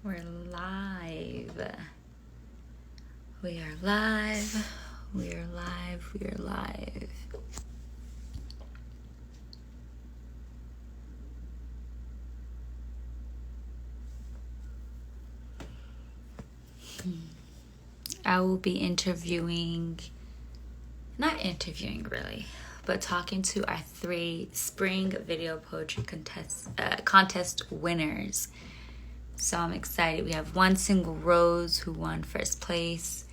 We're live. We are live. We are live. We are live. I will be not interviewing really, but talking to our 3 spring video poetry contest winners. So I'm excited. We have One Single Rose, who won first place.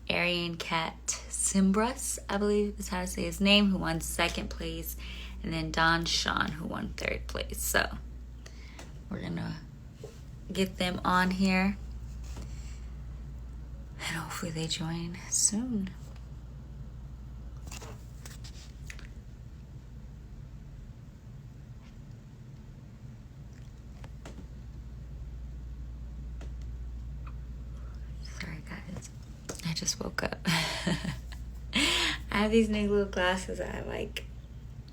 Arian Katsimbras, I believe is how to say his name, who won second place. And then Shuan, who won third place. So we're going to get them on here. And hopefully they join soon. I just woke up. I have these new little glasses I like.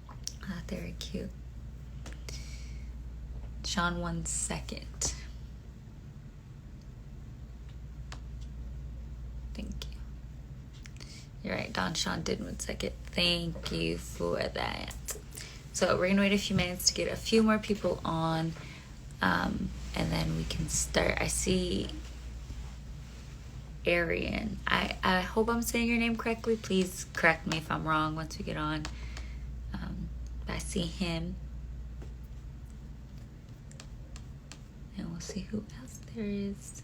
I thought they were cute. Shuan won second. Thank you. You're right, Shuan did win second. Thank you for that. So we're going to wait a few minutes to get a few more people on. And then we can start. I see Arian. I hope I'm saying your name correctly. Please correct me if I'm wrong once we get on. I see him. And we'll see who else there is.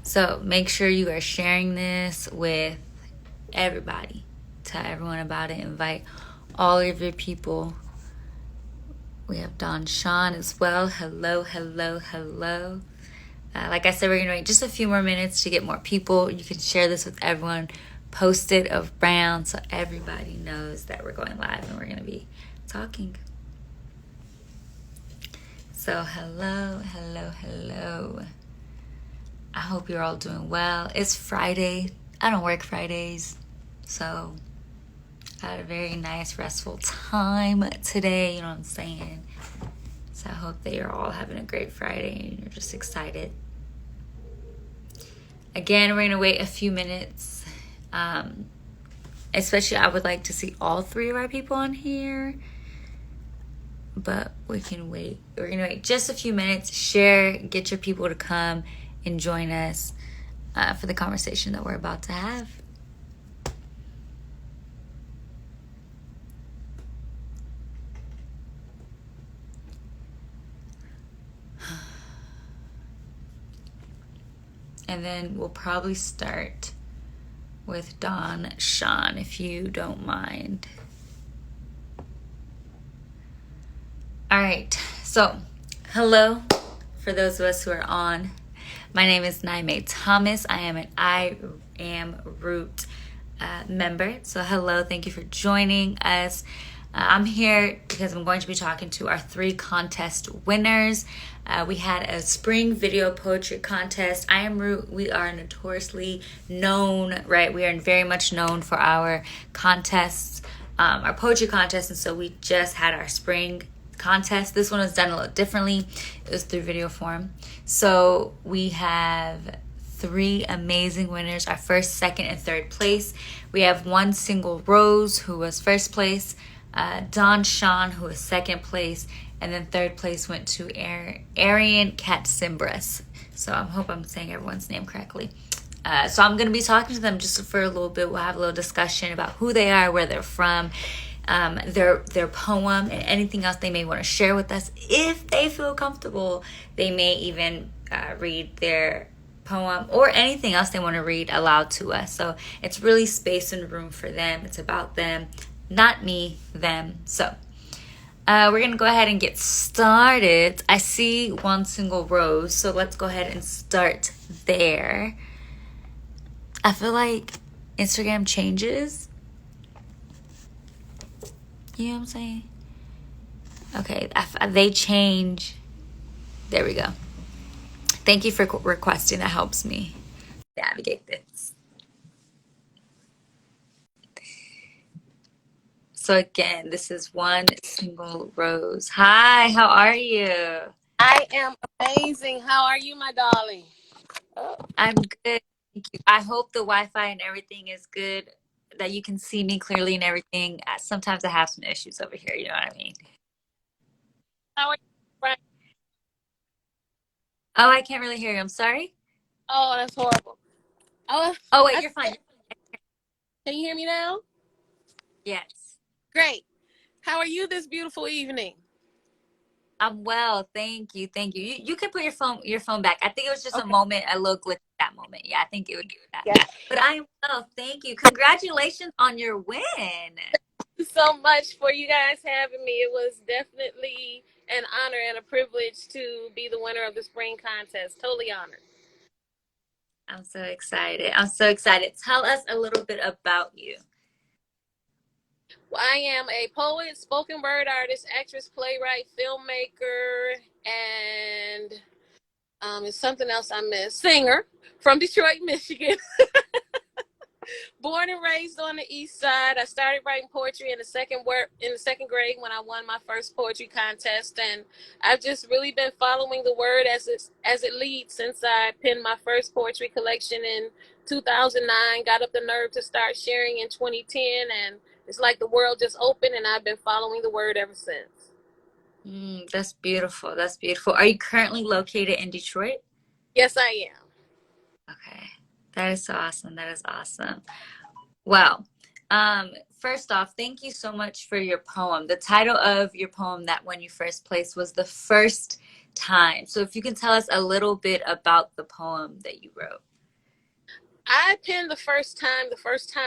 So make sure you are sharing this with everybody. Tell everyone about it. Invite all of your people. We have Shuan as well. Hello, hello, hello. Like I said, we're going to wait just a few more minutes to get more people. You can share this with everyone. Post it around so everybody knows that we're going live and we're going to be talking. So hello, hello, hello. I hope you're all doing well. It's Friday. I don't work Fridays. So I had a very nice, restful time today. You know what I'm saying? So I hope that you're all having a great Friday and you're just excited. Again, we're going to wait a few minutes. Especially, I would like to see all 3 of our people on here. But we can wait. We're going to wait just a few minutes. Share, get your people to come and join us for the conversation that we're about to have. And then we'll probably start with Shuan, if you don't mind. All right. So, hello for those of us who are on. My name is Niamey Thomas. I am an I Am Root member. So, hello. Thank you for joining us. I'm here because I'm going to be talking to our 3 contest winners. We had a spring video poetry contest. I Am Root, we are notoriously known, right? We are very much known for our contests, our poetry contests. And so we just had our spring contest. This one was done a little differently. It was through video form. So we have 3 amazing winners, our first, second, and third place. We have One Single Rose, who was first place. Shuan, who was second place, and then third place went to Arian Katsimbras. So I hope I'm saying everyone's name correctly. So I'm going to be talking to them just for a little bit. We'll have a little discussion about who they are, where they're from, their poem, and anything else they may want to share with us. If they feel comfortable, they may even read their poem or anything else they want to read aloud to us. So it's really space and room for them. It's about them. Not me, them. So we're going to go ahead and get started. I see One Single Rose, so let's go ahead and start there. I feel like Instagram changes. You know what I'm saying? Okay, they change. There we go. Thank you for requesting. That helps me navigate this. So again, this is one single rose. Hi, how are you? I am amazing. How are you, my darling? Oh, I'm good. Thank you. I hope the Wi-Fi and everything is good, that you can see me clearly and everything. Sometimes I have some issues over here, you know what I mean? how are you? Right. Oh, I can't really hear you. I'm sorry. Oh, that's horrible. Oh, Oh, wait, I, you're fine. can you hear me now? Yes. Great. How are you this beautiful evening? I'm well. Thank you. Thank you. You can put your phone back. I think it was just a Okay. moment, a little glitch at that moment. Yeah, I think it was that. Yeah. But I am well. Thank you. Congratulations on your win. Thank you so much for you guys having me. It was definitely an honor and a privilege to be the winner of the spring contest. Totally honored. I'm so excited. I'm so excited. Tell us a little bit about you. Well, I am a poet, spoken word artist, actress, playwright, filmmaker, and it's something else I missed. Singer from Detroit, Michigan. Born and raised on the East Side. I started writing poetry in the second grade when I won my first poetry contest, and I've just really been following the word as it leads since I penned my first poetry collection in 2009. Got up the nerve to start sharing in 2010, and it's like the world just opened, and I've been following the word ever since. That's beautiful. That's beautiful. Are you currently located in Detroit? Yes, I am. Okay. That is so awesome. That is awesome. Well, first off, thank you so much for your poem. The title of your poem that won you first place was The First Time. So if you can tell us a little bit about the poem that you wrote. I penned the first time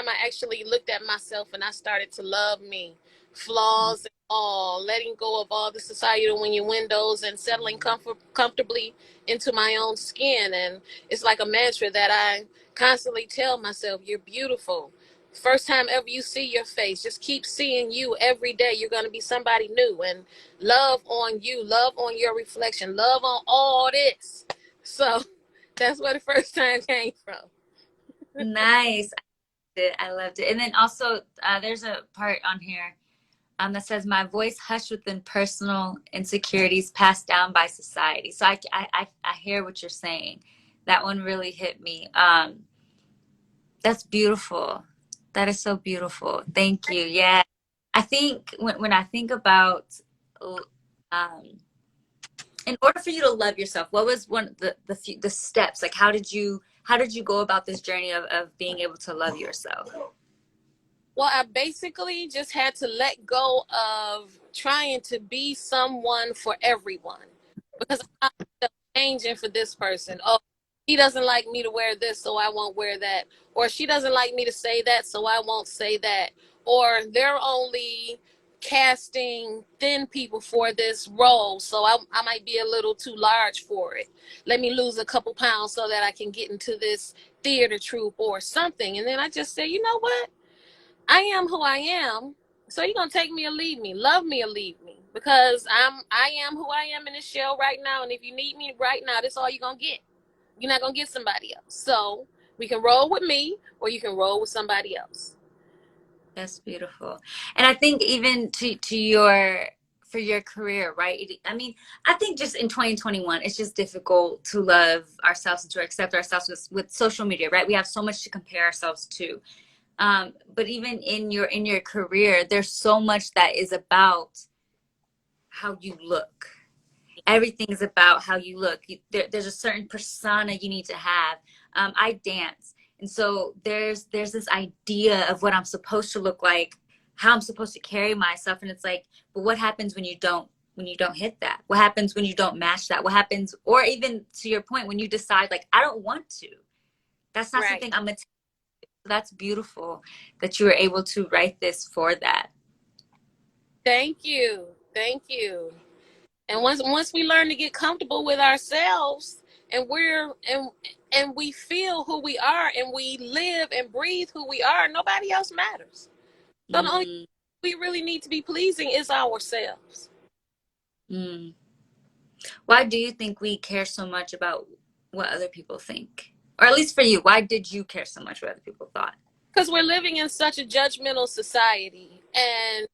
I actually looked at myself and I started to love me, flaws and all, letting go of all the societal windows and settling comfortably into my own skin. And it's like a mantra that I constantly tell myself, you're beautiful. First time ever you see your face, just keep seeing you every day. You're going to be somebody new, and love on you, love on your reflection, love on all this. So that's where the first time came from. Nice. I loved it. And then also, there's a part on here that says, "My voice hushed within personal insecurities passed down by society." So I hear what you're saying. That one really hit me. That's beautiful. That is so beautiful. Thank you. Yeah. I think when I think about, um, in order for you to love yourself, what was one of the steps? Like, how did you go about this journey of being able to love yourself? Well, I basically just had to let go of trying to be someone for everyone because I'm changing for this person. Oh, he doesn't like me to wear this, so I won't wear that. Or she doesn't like me to say that, so I won't say that. Or they're only casting thin people for this role, so I might be a little too large for it. Let me lose a couple pounds so that I can get into this theater troupe or something. And then I just say, you know what? I am who I am. So you're gonna take me or leave me, love me or leave me, because I am who I am in this show right now. And if you need me right now, that's all you're gonna get. You're not gonna get somebody else. So we can roll with me, or you can roll with somebody else. That's beautiful. And I think even to your for your career, right? I mean, I think just in 2021, it's just difficult to love ourselves and to accept ourselves with social media, right? We have so much to compare ourselves to. But even in your career, there's so much that is about how you look. Everything is about how you look. There's a certain persona you need to have. I dance, and so there's this idea of what I'm supposed to look like, how I'm supposed to carry myself, and it's like, but what happens when you don't hit that? What happens when you don't match that? What happens, or even to your point, when you decide like I don't want to? That's not Right. something I'm. That's beautiful that you were able to write this for that. Thank you. Thank you. And once we learn to get comfortable with ourselves and we feel who we are and we live and breathe who we are, nobody else matters. So the only Mm, we really need to be pleasing is ourselves. mm. Why do you think we care so much about what other people think? Or at least for you, why did you care so much what other people thought? Because we're living in such a judgmental society. And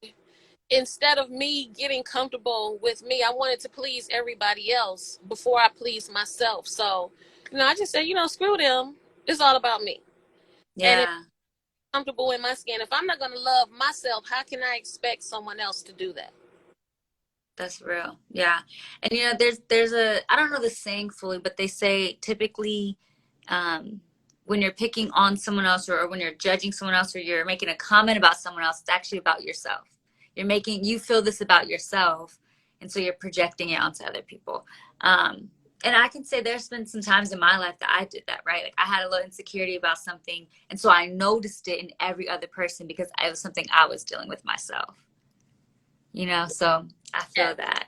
instead of me getting comfortable with me, I wanted to please everybody else before I pleased myself. So, I just said, screw them. It's all about me. And if Yeah. I'm comfortable in my skin, if I'm not going to love myself, how can I expect someone else to do that? That's real. Yeah. And there's a I don't know the saying fully, but they say typically when you're picking on someone else, or when you're judging someone else, or you're making a comment about someone else, it's actually about yourself. You feel this about yourself, and so you're projecting it onto other people. And I can say there's been some times in my life that I did that, right? Like I had a little insecurity about something, and so I noticed it in every other person because it was something I was dealing with myself. So I Yeah. feel that.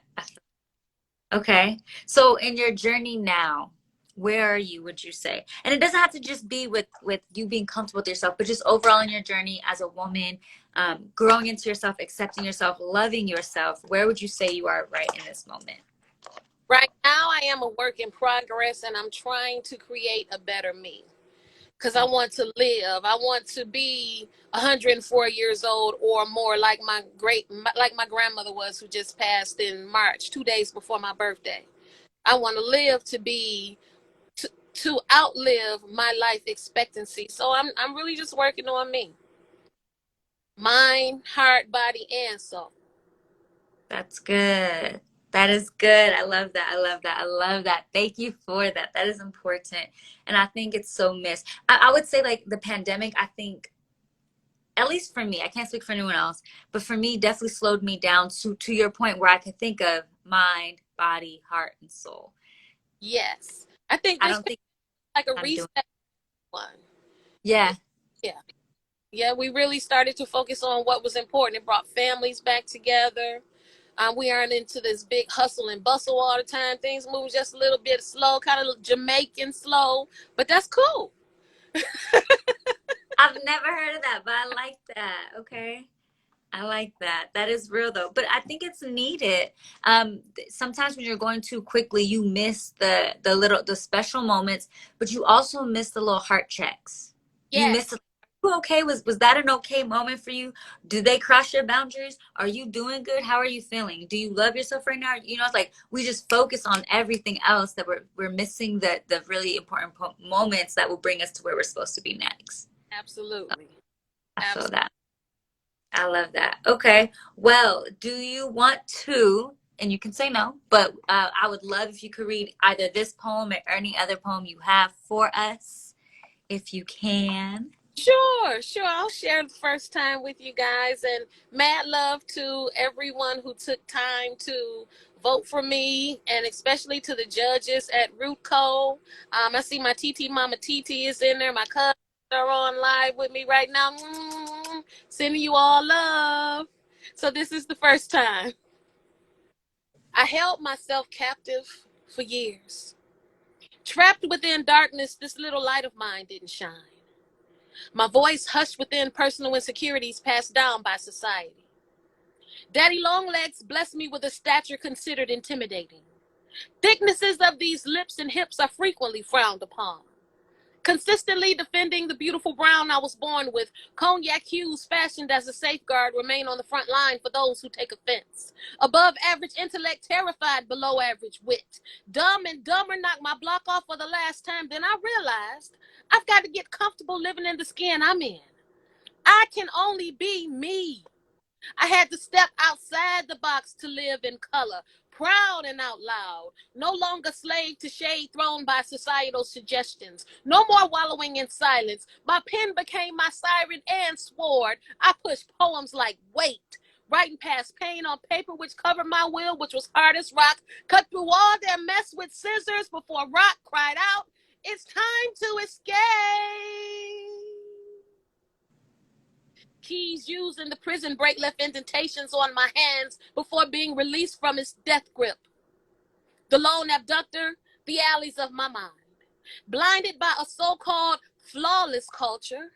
Okay. So in your journey now, where are you, would you say? And it doesn't have to just be with you being comfortable with yourself, but just overall in your journey as a woman, growing into yourself, accepting yourself, loving yourself. Where would you say you are right in this moment? Right now, I am a work in progress, and I'm trying to create a better me. Because I want to live. I want to be 104 years old or more, like my grandmother was, who just passed in March, 2 days before my birthday. I want to live to outlive my life expectancy. So I'm really just working on me, mind, heart, body, and soul. That's good. That is good. I love that. I love that. I love that. Thank you for that. That is important. And I think it's so missed. I would say like the pandemic, I think at least for me, I can't speak for anyone else, but for me, definitely slowed me down to your point where I could think of mind, body, heart, and soul. Yes, I think I this don't is think like a I'm doing. reset one. Yeah, Yeah. Yeah, we really started to focus on what was important. It brought families back together. We aren't into this big hustle and bustle all the time. Things move just a little bit slow, kind of Jamaican slow, but that's cool. I've never heard of that, but I like that. Okay. I like that. That is real though. But I think it's needed. Sometimes when you're going too quickly, you miss the special moments, but you also miss the little heart checks. You miss Yes, the, you okay? Was that an okay moment for you? Do they cross your boundaries? Are you doing good? How are you feeling? Do you love yourself right now? It's like we just focus on everything else that we're missing the really important moments that will bring us to where we're supposed to be next. absolutely. I feel Absolutely. that. I love that. Okay. Well, do you want to, and you can say no, but I would love if you could read either this poem or any other poem you have for us, if you can. Sure, sure. I'll share the first time with you guys, and mad love to everyone who took time to vote for me, and especially to the judges at Root Co. I see my TT Mama TT is in there. My cousins are on live with me right now. Sending you all love. So this is the first time. I held myself captive for years. Trapped within darkness, this little light of mine didn't shine. My voice hushed within personal insecurities passed down by society. Daddy Longlegs blessed me with a stature considered intimidating. Thicknesses of these lips and hips are frequently frowned upon. Consistently defending the beautiful brown I was born with, cognac hues fashioned as a safeguard remain on the front line for those who take offense. Above average intellect, terrified below average wit. Dumb and Dumber knocked my block off for the last time, then I realized I've got to get comfortable living in the skin I'm in. I can only be me. I had to step outside the box to live in color, proud and out loud. No longer slave to shade thrown by societal suggestions. No more wallowing in silence. My pen became my siren and sword. I pushed poems like weight, writing past pain on paper which covered my will, which was hard as rock. Cut through all their mess with scissors before rock cried out, "It's time to escape." Keys used in the prison break left indentations on my hands before being released from its death grip. The lone abductor, the alleys of my mind. Blinded by a so-called flawless culture,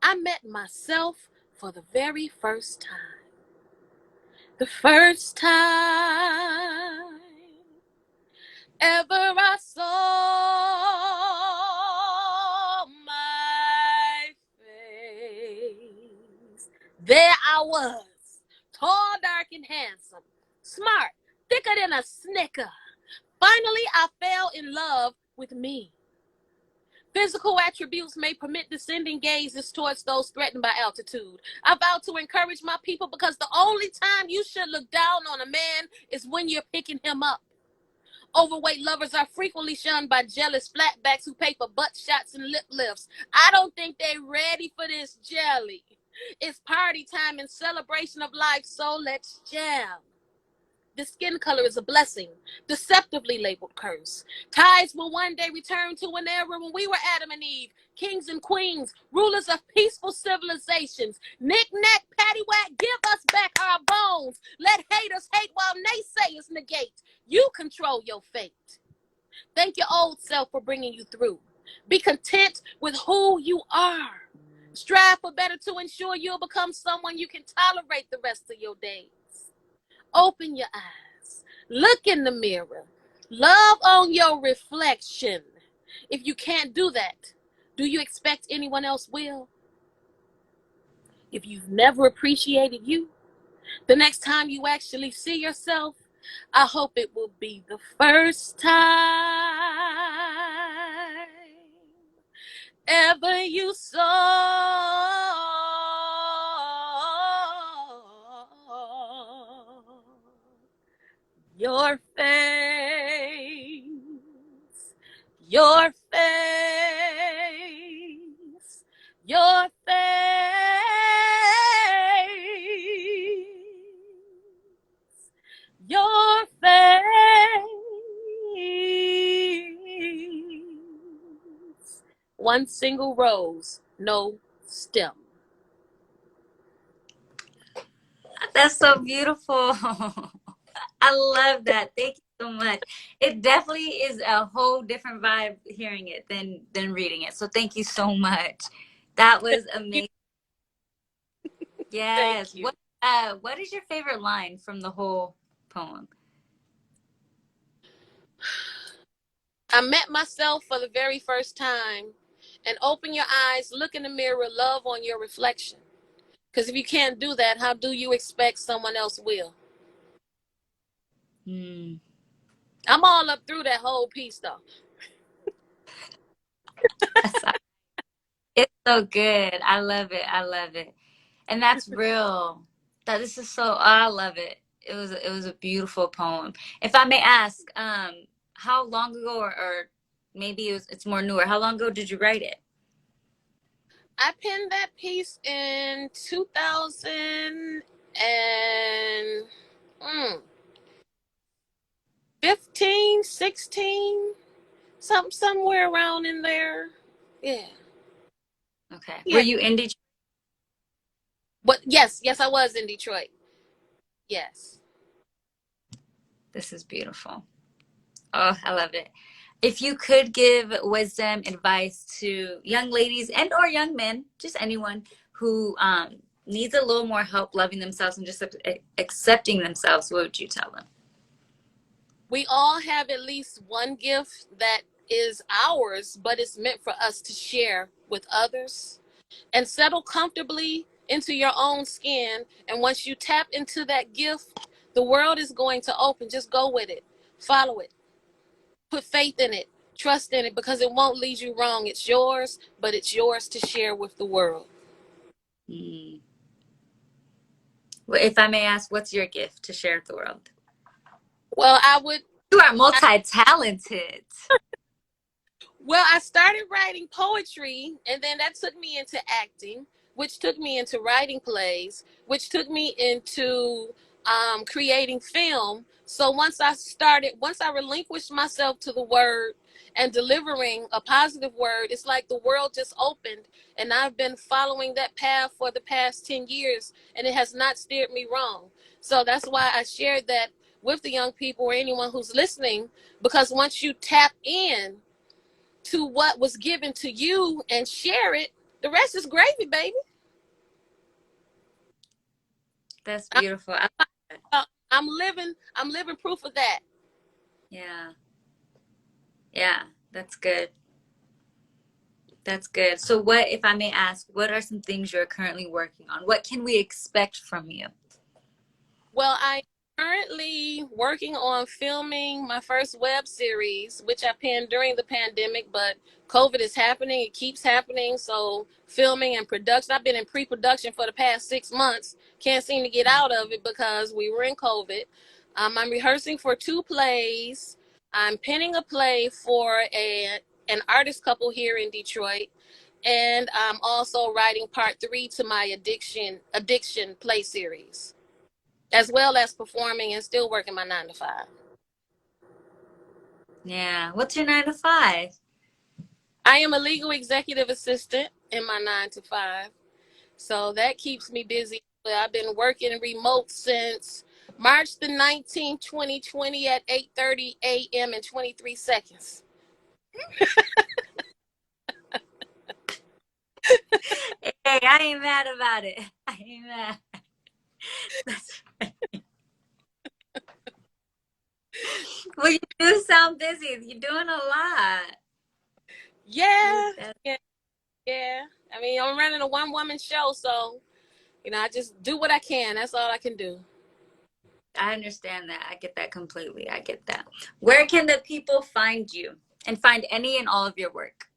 I met myself for the very first time. The first time ever I saw my face. There I was, tall, dark, and handsome, smart, thicker than a snicker. Finally, I fell in love with me. Physical attributes may permit descending gazes towards those threatened by altitude. I vow to encourage my people because the only time you should look down on a man is when you're picking him up. Overweight lovers are frequently shunned by jealous flatbacks who pay for butt shots and lip lifts. I don't think they're ready for this jelly. It's party time and celebration of life, so let's jam. The skin color is a blessing, deceptively labeled curse. Tides will one day return to an era when we were Adam and Eve, kings and queens, rulers of peaceful civilizations. Knick-knack, paddywhack, give us back our bones. Let haters hate while naysayers negate. You control your fate. Thank your old self for bringing you through. Be content with who you are. Strive for better to ensure you'll become someone you can tolerate the rest of your days. Open your eyes. Look in the mirror. Love on your reflection. If you can't do that, do you expect anyone else will? If you've never appreciated you, the next time you actually see yourself, I hope it will be the first time ever you saw your face, your face, your face, your face. One single rose, no stem. That's so beautiful. I love that. Thank you so much. It definitely is a whole different vibe hearing it than reading it. So thank you so much. That was amazing. Thank Yes. you. What is your favorite line from the whole poem? I met myself for the very first time. And open your eyes, look in the mirror, love on your reflection. Because if you can't do that, how do you expect someone else will? Hmm. I'm all up through that whole piece, though. It's so good. I love it. I love it. And that's real. That this is so I love it. It was a beautiful poem. If I may ask, how long ago or maybe it's more newer. How long ago did you write it? I penned that piece in 2015, 16, somewhere around in there. Yeah. Okay. Were Yeah. you in Detroit? But yes, I was in Detroit. Yes. This is beautiful. Oh, I love it. If you could give wisdom, advice to young ladies and or young men, just anyone who needs a little more help loving themselves and just accepting themselves, what would you tell them? We all have at least one gift that is ours, but it's meant for us to share with others. And settle comfortably into your own skin. And once you tap into that gift, the world is going to open. Just go with it, follow it, put faith in it, trust in it, because it won't lead you wrong. It's yours, but it's yours to share with the world. Mm. Well, if I may ask, what's your gift to share with the world? Well, I would. You are multi-talented. I started writing poetry, and then that took me into acting, which took me into writing plays, which took me into creating film. So once I relinquished myself to the word and delivering a positive word, it's like the world just opened, and I've been following that path for the past 10 years, and it has not steered me wrong. So that's why I shared that with the young people or anyone who's listening, because once you tap in to what was given to you and share it, the rest is gravy, baby. That's I'm, beautiful. I'm living proof of that. Yeah. Yeah, that's good. That's good. So what, if I may ask, what are some things you're currently working on? What can we expect from you? Well, I'm currently working on filming my first web series, which I penned during the pandemic, but COVID is happening. It keeps happening. So, filming and production, I've been in pre production for the past 6 months. Can't seem to get out of it because we were in COVID. I'm rehearsing for 2 plays. I'm penning a play for an artist couple here in Detroit. And I'm also writing part 3 to my addiction play series, as well as performing and still working my 9 to 5. Yeah. What's your 9 to 5? I am a legal executive assistant in my 9 to 5. So that keeps me busy. But I've been working remote since March the 19th, 2020 at 8:30 a.m. and 23 seconds. Hey, I ain't mad about it. I ain't mad. That's well, you do sound busy. You're doing a lot. Yeah, yeah, yeah. I mean, I'm running a one-woman show, so, I just do what I can. That's all I can do. I understand that. I get that completely. I get that. Where can the people find you and find any and all of your work?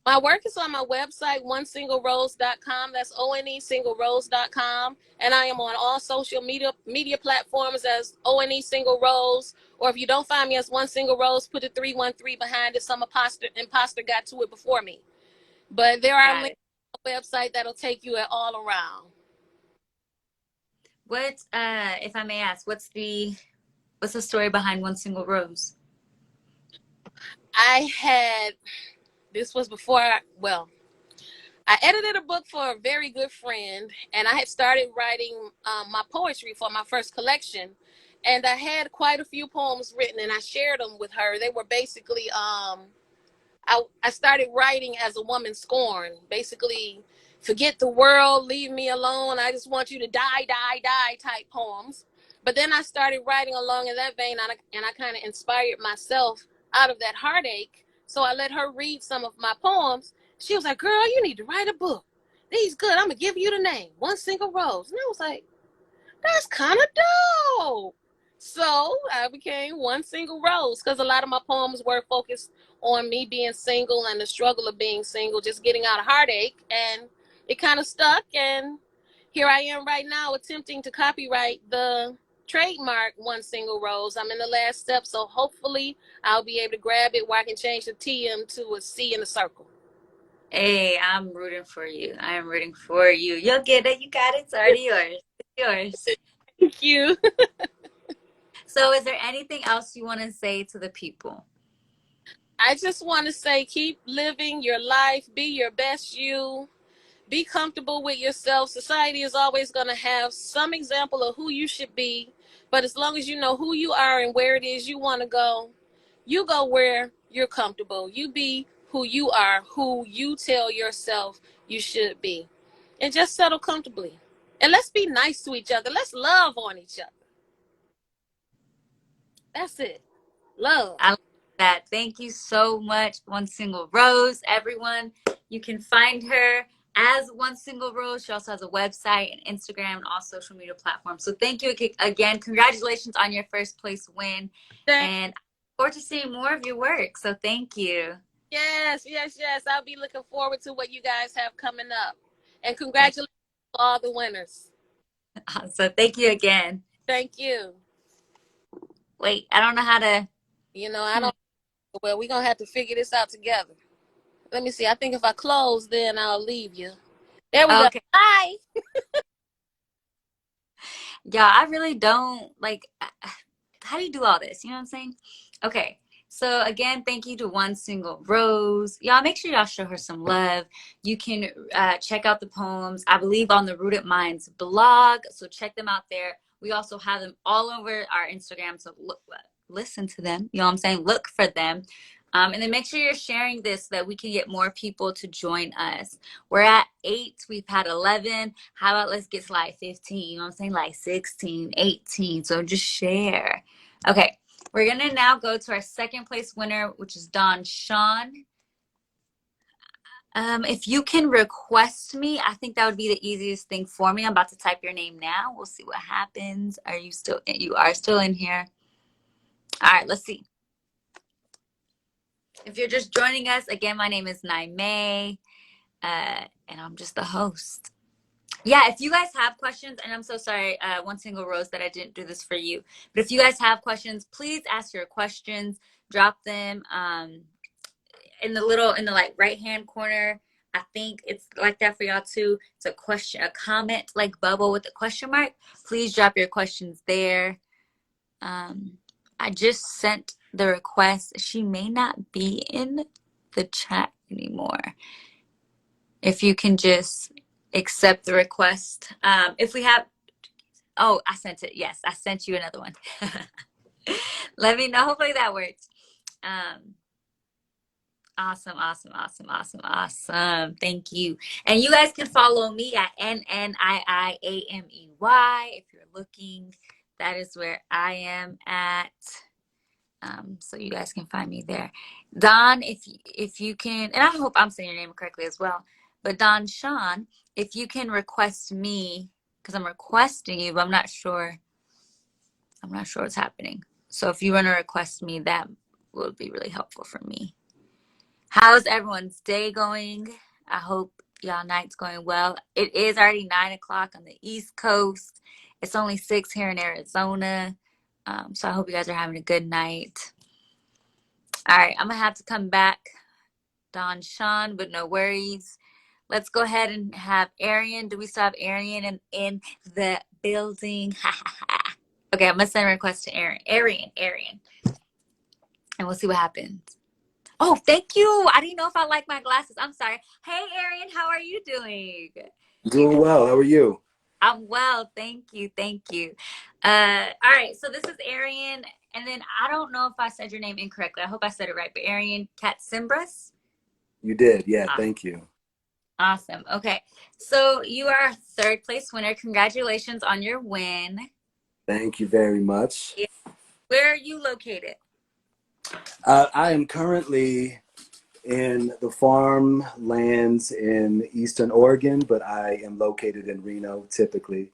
My work is on my website, onesinglerose.com. That's onesinglerose.com. And I am on all social media platforms as ONE Single Rose. Or if you don't find me as One Single Rose, put a 313 behind it. Some imposter got to it before me. But there are Got links it. on the website that'll take you all around. What, if I may ask, what's the story behind One Single Rose? This was before, I edited a book for a very good friend, and I had started writing my poetry for my first collection. And I had quite a few poems written, and I shared them with her. They were basically, I started writing as a woman scorned. Basically, forget the world, leave me alone. I just want you to die, die, die type poems. But then I started writing along in that vein, and I kind of inspired myself out of that heartache. So I let her read some of my poems. She was like, "Girl, you need to write a book. These good. I'm gonna give you the name, One Single Rose." And I was like, "That's kind of dope." So I became One Single Rose because a lot of my poems were focused on me being single and the struggle of being single, just getting out of heartache. And it kind of stuck. And here I am right now attempting to copyright the trademark One Single Rose. I'm in the last step. So hopefully I'll be able to grab it where I can change the TM to a C in a circle. Hey, I'm rooting for you. I am rooting for you. You'll get it. You got it. It's already yours. It's yours. Thank you. So, is there anything else you want to say to the people? I just want to say keep living your life, be your best you. Be comfortable with yourself. Society is always going to have some example of who you should be. But as long as you know who you are and where it is you want to go, you go where you're comfortable. You be who you are, who you tell yourself you should be. And just settle comfortably. And let's be nice to each other. Let's love on each other. That's it. Love. I like that. Thank you so much, One Single Rose. Everyone, you can find her as One Single Rose. She also has a website and Instagram and all social media platforms. So, thank you again. Congratulations on your first place win. Thank And I look forward to seeing more of your work. So, thank you. Yes, yes, yes. I'll be looking forward to what you guys have coming up. And congratulations to all the winners. So, thank you again. Thank you. Wait, I don't know how to. I don't, well, we're going to have to figure this out together. Let me see. I think if I close, then I'll leave you. There we go. Okay. Bye. Yeah, I really don't like. How do you do all this? You know what I'm saying? Okay. So again, thank you to One Single Rose. Y'all make sure y'all show her some love. You can check out the poems, I believe, on the Rooted Minds blog. So check them out there. We also have them all over our Instagram. So look, listen to them. You know what I'm saying? Look for them. And then make sure you're sharing this so that we can get more people to join us. We're at 8. We've had 11. How about let's get to like 15? You know what I'm saying? Like 16, 18. So just share. Okay. We're going to now go to our second place winner, which is Shuan. If you can request me, I think that would be the easiest thing for me. I'm about to type your name now. We'll see what happens. Are you still, you are still in here. All right, let's see. If you're just joining us, again, my name is Niamey, and I'm just the host. Yeah, if you guys have questions, and I'm so sorry, one single rose that I didn't do this for you, but if you guys have questions, please ask your questions, drop them in the like right hand corner. I think it's like that for y'all too. It's a question, a comment like bubble with a question mark. Please drop your questions there. I just sent the request. She may not be in the chat anymore. If you can just accept the request. If we have, oh, I sent it. Yes, I sent you another one. Let me know. Hopefully that works. Awesome, awesome, awesome, awesome, awesome. Thank you. And you guys can follow me at NNIIAMEY. If you're looking, that is where I am at. So you guys can find me there. Don, if you can, and I hope I'm saying your name correctly as well, but Don Shuan, if you can request me, because I'm requesting you, but I'm not sure what's happening. So if you want to request me, that would be really helpful for me. How's everyone's day going? I hope y'all night's going well. It is already 9 o'clock on the East Coast. It's only 6 here in Arizona. So I hope you guys are having a good night. All right, I'm gonna have to come back, Don Sean, but no worries. Let's go ahead and have Arian. Do we still have Arian in the building? Okay, I'm gonna send a request to Arian, and we'll see what happens. Oh, thank you. I didn't know if I like my glasses. I'm sorry. Hey, Arian, how are you doing? Doing well. How are you? I'm well. Thank you. Thank you. All right. So this is Arian. And then I don't know if I said your name incorrectly. I hope I said it right. But Arian Katsimbras. You did. Yeah, Ah, thank you. awesome. Okay. So you are a third place winner. Congratulations on your win. Thank you very much. Where are you located? I am currently in the farmlands in Eastern Oregon, but I am located in Reno typically.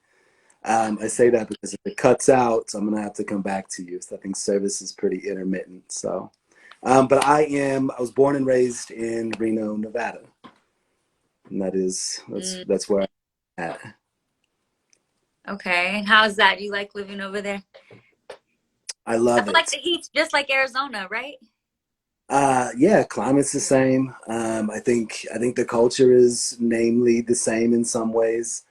I say that because if it cuts out, I'm going to have to come back to you. So I think service is pretty intermittent. So, but I was born and raised in Reno, Nevada. And that's where I'm at. Okay. How's that? You like living over there? I I love feel like it. the heat's just like Arizona, right? Yeah, climate's the same. I think the culture is namely the same in some ways.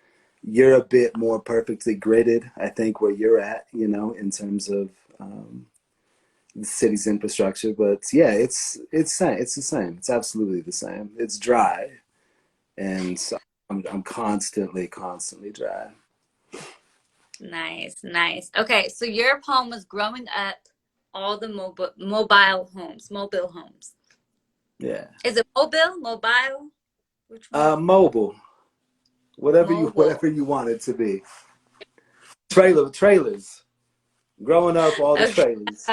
You're a bit more perfectly gridded, I think, where you're at, in terms of the city's infrastructure. But yeah, it's same. It's the same. It's absolutely the same. It's dry, and so I'm constantly dry. Nice, nice. Okay, so your poem was growing up all the mobile homes. Yeah. Is it mobile? Which one? Mobile, Mobile. whatever you want it to be. Trailers. Growing up, all the Okay, trailers.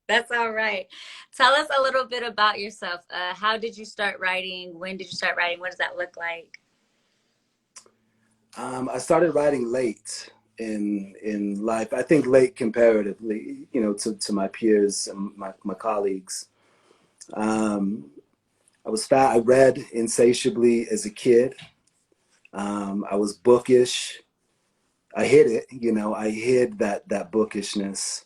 that's all right. Tell us a little bit about yourself. How did you start writing? When did you start writing? What does that look like? I started writing late in life. I think late comparatively, to my peers and my colleagues. Um, I read insatiably as a kid. I was bookish. I hid it, I hid that bookishness.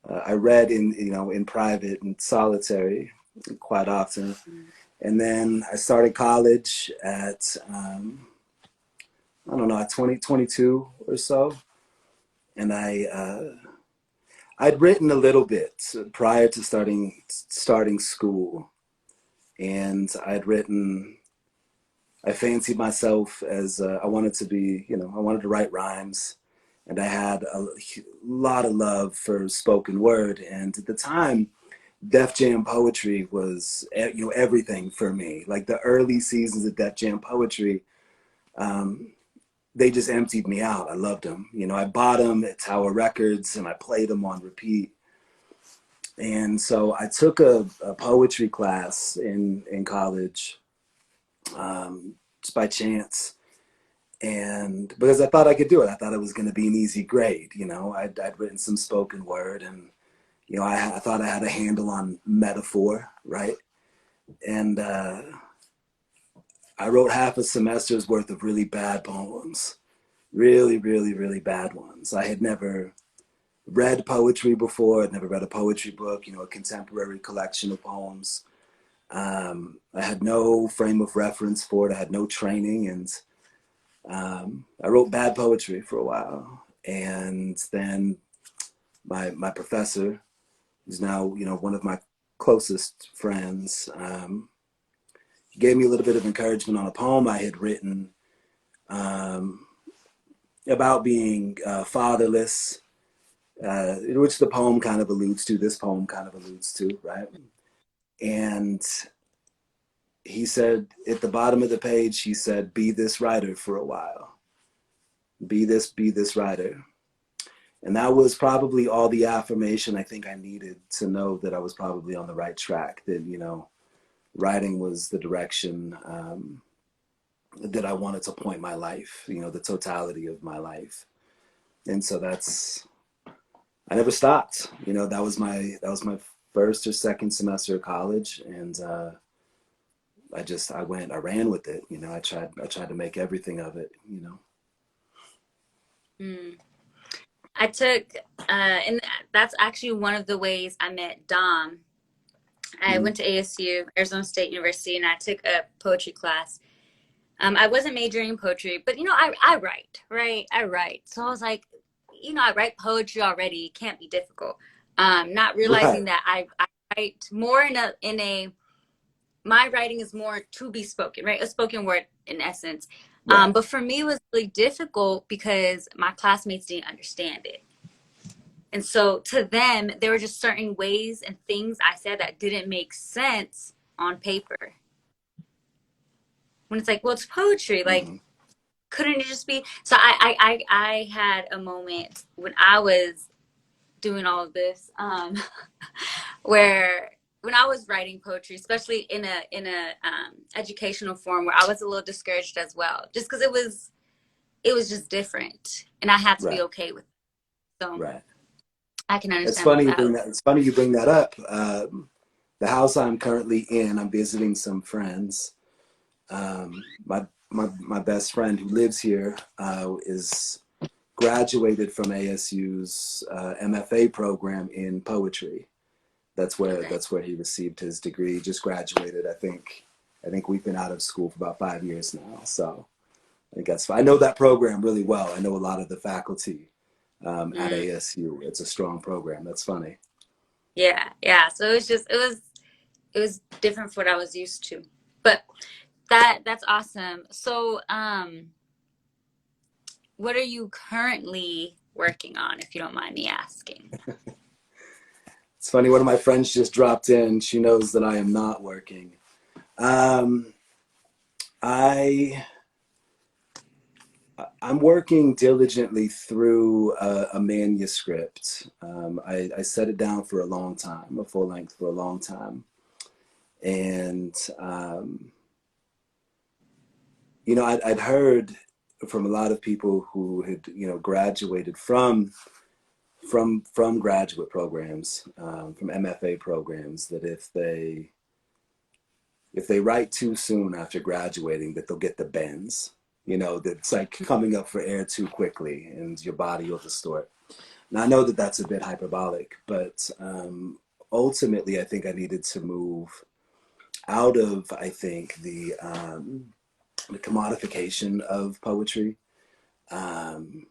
I read in private and solitary quite often. And then I started college at, I don't know, at 22 or so. And I'd written a little bit prior to starting school. And I fancied myself as I wanted to be, I wanted to write rhymes, and I had a lot of love for spoken word. And at the time, Def Jam poetry was, everything for me. Like the early seasons of Def Jam poetry, they just emptied me out. I loved them. I bought them at Tower Records and I played them on repeat. And so I took a poetry class in college, just by chance. And because I thought I could do it, I thought it was going to be an easy grade. You know, I'd written some spoken word, and you know, I thought I had a handle on metaphor, right? And I wrote half a semester's worth of really bad poems, really, really, really bad ones. I had never read poetry before. I'd never read a poetry book, you know, a contemporary collection of poems. I had no frame of reference for it. I had no training, and I wrote bad poetry for a while. And then my professor, who's now, you know, one of my closest friends, gave me a little bit of encouragement on a poem I had written about being fatherless, which the poem kind of alludes to, this poem kind of alludes to, right? And he said, at the bottom of the page, he said, be this writer for a while. Be this writer. And that was probably all the affirmation I think I needed to know that I was probably on the right track, that, you know, writing was the direction that I wanted to point my life, you know, the totality of my life. And so I never stopped. You know, that was my first or second semester of college, and I ran with it. You know, I tried to make everything of it. You know. I took, and that's actually one of the ways I met Dom. I went to ASU, Arizona State University, and I took a poetry class. I wasn't majoring in poetry, but you know, I write, right? I write. So I was like, you know, I write poetry already. It can't be difficult. Not realizing Right. that I write more in a my writing is more to be spoken, right? A spoken word in essence. Right. But for me, it was really difficult because my classmates didn't understand it. And so to them, there were just certain ways and things I said that didn't make sense on paper. When it's like, well, it's poetry. Like, Mm-hmm. couldn't it just be? So I had a moment when I was doing all of this, where when I was writing poetry, especially in a educational form, where I was a little discouraged as well, just because it was just different, and I had to be Right. okay with it. So Right. I can It's understand funny why you that bring was. that. It's funny you bring that up. The house I'm currently in, I'm visiting some friends. My best friend who lives here is graduated from ASU's MFA program in poetry. Okay. That's where he received his degree. Just graduated. I think we've been out of school for about 5 years now. So I think that's fine. I know that program really well. I know a lot of the faculty at Mm, ASU. It's a strong program. That's funny. yeah, yeah. So it was different from what I was used to, but that's awesome. So what are you currently working on, if you don't mind me asking? It's funny. One of my friends just dropped in. She knows that I am not working. Um, I I'm working diligently through a manuscript. I set it down for a long time, a full length for a long time, and you know, I'd heard from a lot of people who had, you know, graduated from graduate programs, from MFA programs, that if they write too soon after graduating, that they'll get the bends. You know, that it's like coming up for air too quickly, and your body will distort. Now I know that that's a bit hyperbolic, but ultimately, I think I needed to move out of, I think, the commodification of poetry, um,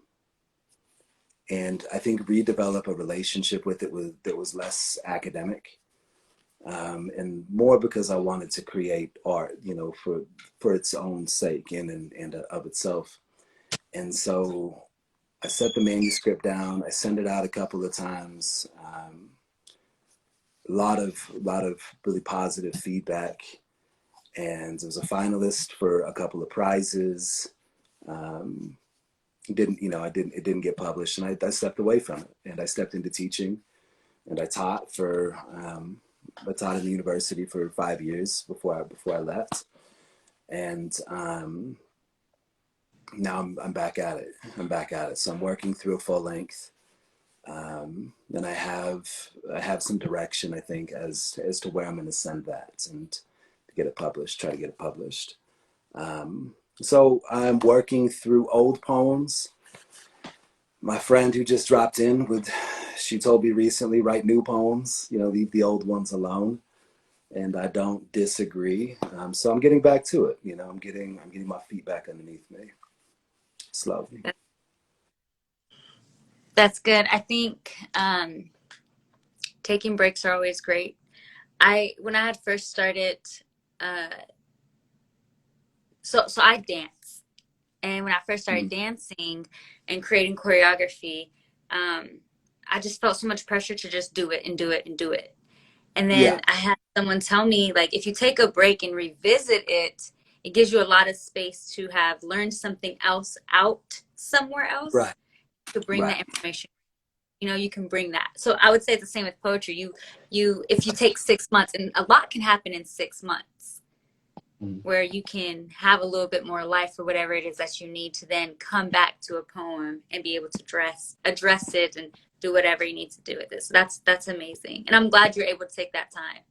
and I think redevelop a relationship with it that was less academic, and more because I wanted to create art, you know, for its own sake and of itself. And so I set the manuscript down. I sent it out a couple of times. A lot of really positive feedback, and it was a finalist for a couple of prizes. Um, didn't you know? It didn't get published, and I stepped away from it, and I stepped into teaching, and I taught in the university for 5 years before I left, And now I'm back at it. I'm back at it. So I'm working through a full length. And I have some direction, I think, as to where I'm going to send that and to get it published. Try to get it published. So I'm working through old poems. My friend who just dropped in she told me recently, write new poems. Leave the old ones alone. And I don't disagree. So I'm getting back to it. I'm getting my feet back underneath me slowly. That's good. I think taking breaks are always great. When I had first started, uh, so I dance, and when I first started dancing and creating choreography, I just felt so much pressure to just do it and do it and do it. And Yeah. then I had someone tell me, like, if you take a break and revisit it, it gives you a lot of space to have learned something else out somewhere else Right. to bring Right. that information. You can bring that. So I would say it's the same with poetry. If you take 6 months, and a lot can happen in 6 months, where you can have a little bit more life or whatever it is that you need to then come back to a poem and be able to address it and do whatever you need to do with it. So that's amazing. And I'm glad you're able to take that time.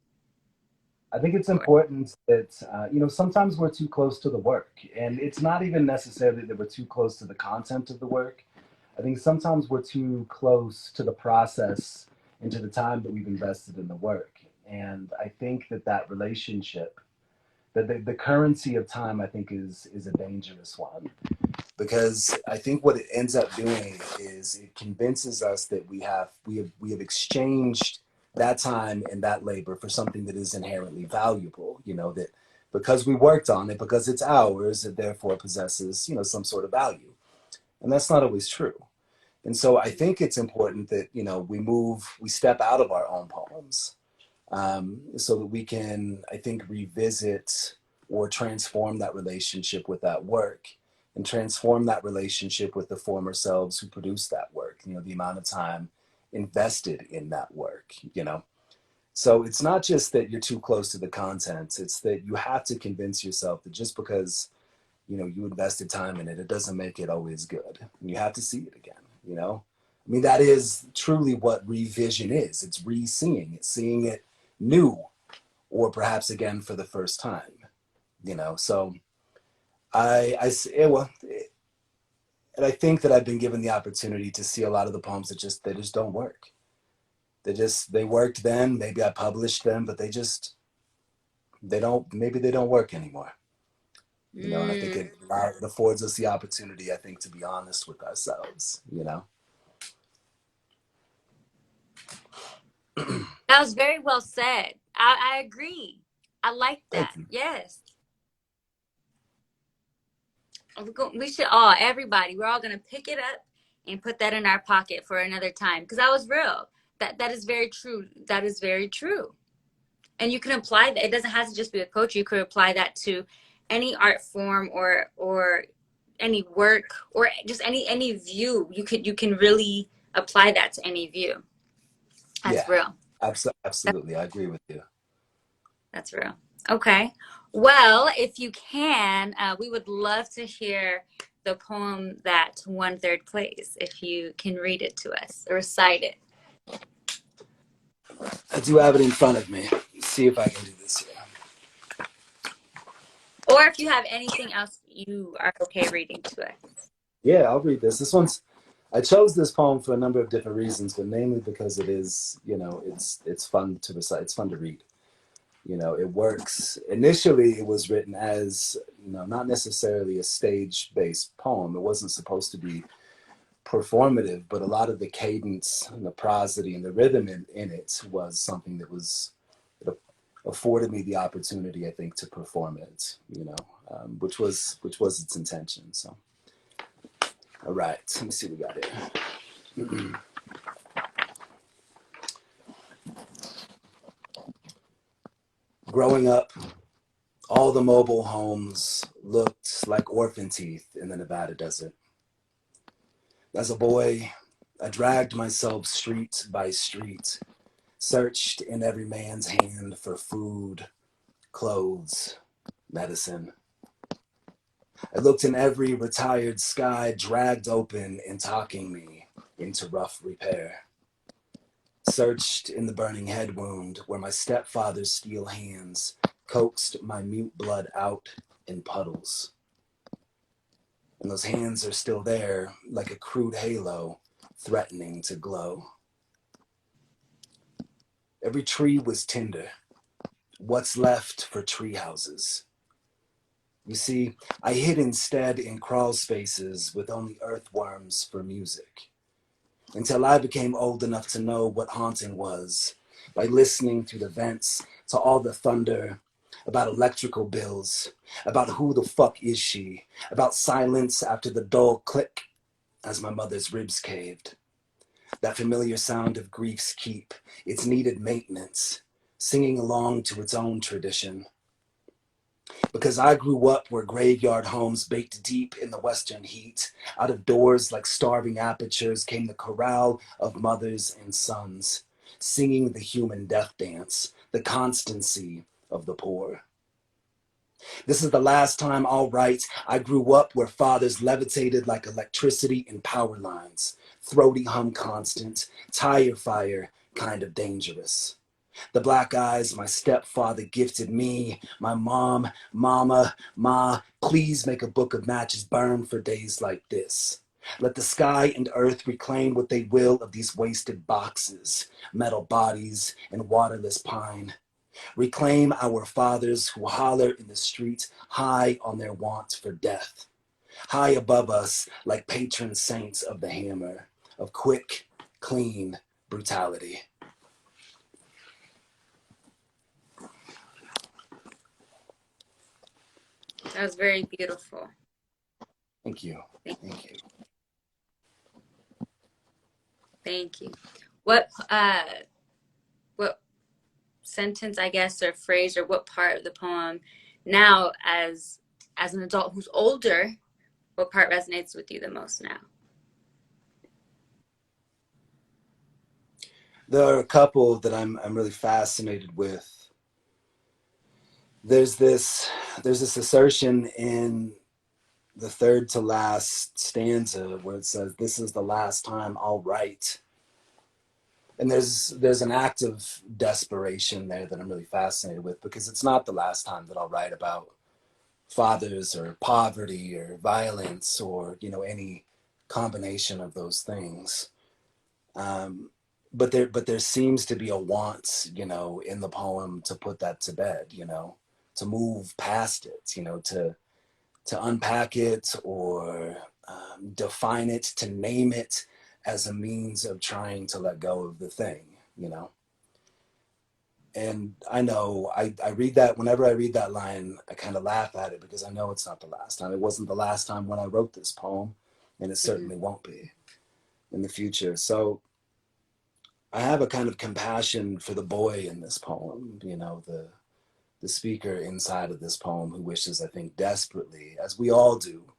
I think it's important that, sometimes we're too close to the work. And it's not even necessarily that we're too close to the content of the work. I think sometimes we're too close to the process and to the time that we've invested in the work. And I think that relationship, that the currency of time, I think is a dangerous one. Because I think what it ends up doing is it convinces us that we have exchanged that time and that labor for something that is inherently valuable. That because we worked on it, because it's ours, it therefore possesses some sort of value, and that's not always true. And so I think it's important that we step out of our own poems, so that we can, I think, revisit or transform that relationship with that work, and transform that relationship with the former selves who produced that work, the amount of time invested in that work. So it's not just that you're too close to the content, it's that you have to convince yourself that just because, you invested time in it, it doesn't make it always good. And you have to see it again. I mean, that is truly what revision is. It's re-seeing it, seeing it new, or perhaps again for the first time. So well, and I think that I've been given the opportunity to see a lot of the poems that just don't work. They worked then. Maybe I published them, but they don't work anymore. And I think it affords us the opportunity, I think, to be honest with ourselves. That was very well said. I agree. I like that. Thank you. Yes. We should all, everybody, we're all going to pick it up and put that in our pocket for another time. Because that was real. That is very true. That is very true. And you can apply that. It doesn't have to just be a coach. You could apply that to any art form or any work or just any view. You can really apply that to any view. That's real. Absolutely. I agree with you. That's real. Okay. Well, if you can, we would love to hear the poem that won third place. If you can read it to us or recite it. I do have it in front of me. Let's see if I can do this here. Or if you have anything else you are okay reading to us. Yeah, I'll read this. I chose this poem for a number of different reasons, but mainly because it is, it's fun to recite. It's fun to read. It works. Initially, it was written as, not necessarily a stage-based poem. It wasn't supposed to be performative, but a lot of the cadence and the prosody and the rhythm in it was something that it afforded me the opportunity, I think, to perform it, which was its intention. So, all right, let me see what we got here. Growing up, all the mobile homes looked like orphan teeth in the Nevada desert. As a boy, I dragged myself street by street, searched in every man's hand for food, clothes, medicine, I looked in every retired sky, dragged open and talking me into rough repair. Searched in the burning head wound where my stepfather's steel hands coaxed my mute blood out in puddles. And those hands are still there, like a crude halo, threatening to glow. Every tree was tinder, what's left for tree houses. You see, I hid instead in crawl spaces with only earthworms for music, until I became old enough to know what haunting was, by listening through the vents to all the thunder, about electrical bills, about who the fuck is she, about silence after the dull click as my mother's ribs caved. That familiar sound of grief's keep, its needed maintenance, singing along to its own tradition. Because I grew up where graveyard homes baked deep in the western heat, out of doors like starving apertures came the chorale of mothers and sons, singing the human death dance, the constancy of the poor. This is the last time I'll write. I grew up where fathers levitated like electricity in power lines, throaty hum constant, tire fire kind of dangerous. The black eyes my stepfather gifted me, my mom, mama, ma, please make a book of matches burn for days like this. Let the sky and earth reclaim what they will of these wasted boxes, metal bodies, and waterless pine. Reclaim our fathers who holler in the street high on their want for death. High above us like patron saints of the hammer, of quick, clean brutality. That was very beautiful. Thank you. Thank you. Thank you. What sentence, I guess, or phrase, or what part of the poem now, as an adult who's older, what part resonates with you the most now? There are a couple that I'm really fascinated with. There's this assertion in the third to last stanza where it says, "This is the last time I'll write." And there's an act of desperation there that I'm really fascinated with, because it's not the last time that I'll write about fathers or poverty or violence or, any combination of those things. But there seems to be a want, in the poem to put that to bed, to move past it, to unpack it or define it, to name it as a means of trying to let go of the thing, And I know I read that, whenever I read that line, I kind of laugh at it because I know it's not the last time. It wasn't the last time when I wrote this poem, and it certainly won't be in the future. So I have a kind of compassion for the boy in this poem, the speaker inside of this poem who wishes, I think, desperately, as we all do,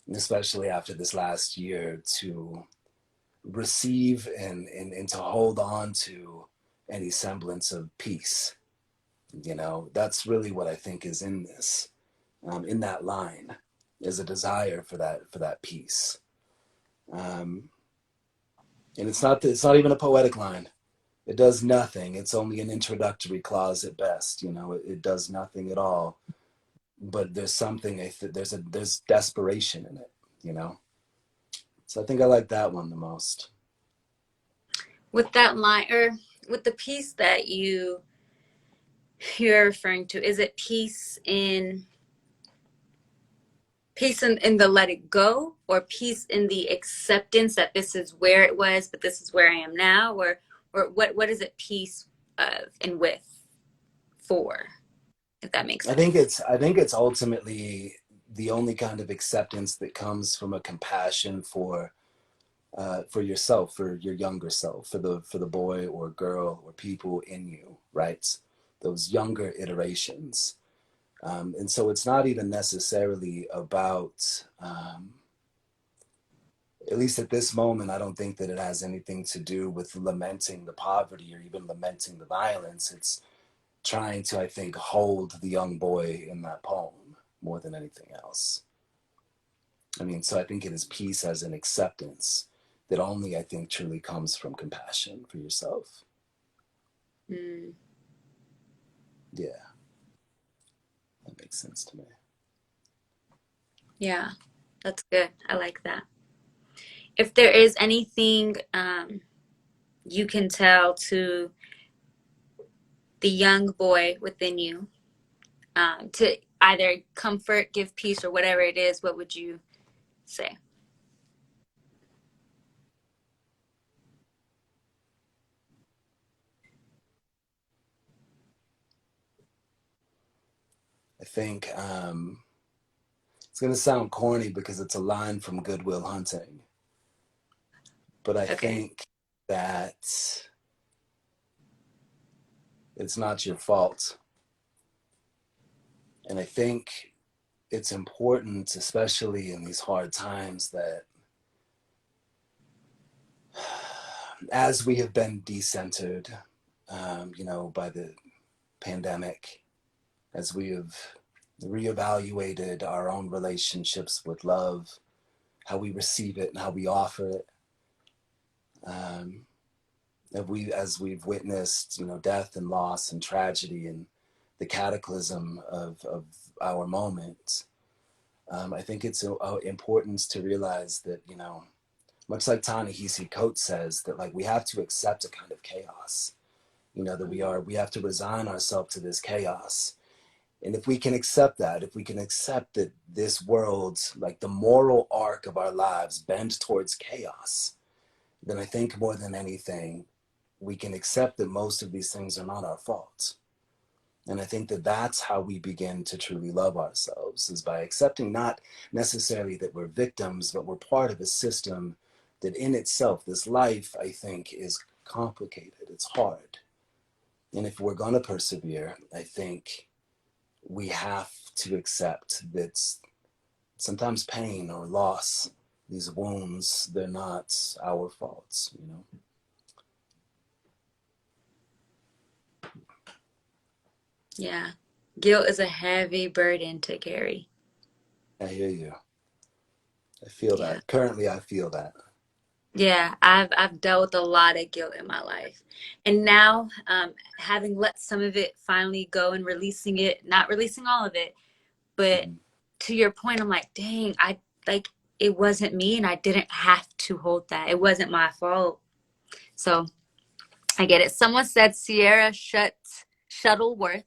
and especially after this last year, to receive and to hold on to any semblance of peace. That's really what I think is in this, in that line, is a desire for that peace. And it's not even a poetic line. It does nothing. It's only an introductory clause at best. It does nothing at all. But there's something. There's desperation in it. So I think I like that one the most. With that line, or with the piece that you're referring to, is it peace in the let it go, or peace in the acceptance that this is where it was, but this is where I am now, or what is it peace of and with for, if that makes sense? I think it's ultimately the only kind of acceptance that comes from a compassion for yourself, for your younger self, for the boy or girl or people in you, right? Those younger iterations. And so it's not even necessarily about, at least at this moment, I don't think that it has anything to do with lamenting the poverty or even lamenting the violence. It's trying to, I think, hold the young boy in that poem more than anything else. I mean, so I think it is peace as an acceptance that only, I think, truly comes from compassion for yourself. Mm. Yeah, that makes sense to me. Yeah, that's good. I like that. If there is anything you can tell to the young boy within you, to either comfort, give peace, or whatever it is, what would you say? I think it's going to sound corny because it's a line from Good Will Hunting, but I Okay. think that it's not your fault. And I think it's important, especially in these hard times, that as we have been decentered, by the pandemic, as we have reevaluated our own relationships with love, how we receive it and how we offer it, as we've witnessed, death and loss and tragedy and the cataclysm of our moment, I think it's important to realize that, much like Ta-Nehisi Coates says, that like we have to accept a kind of chaos, that we have to resign ourselves to this chaos. And if we can accept that, if we can accept that this world, like the moral arc of our lives, bend towards chaos, then I think more than anything, we can accept that most of these things are not our fault. And I think that that's how we begin to truly love ourselves, is by accepting not necessarily that we're victims, but we're part of a system that in itself, this life, I think, is complicated. It's hard. And if we're going to persevere, I think we have to accept that sometimes pain or loss, these wounds, they're not our faults. Yeah. Guilt is a heavy burden to carry. I hear you. I feel Yeah. that. Currently, I feel that. Yeah, I've dealt with a lot of guilt in my life. And now, having let some of it finally go and releasing it, not releasing all of it, but Mm-hmm. to your point, I'm like, dang, I like it wasn't me and I didn't have to hold that. It wasn't my fault. So I get it. Someone said Shuttleworth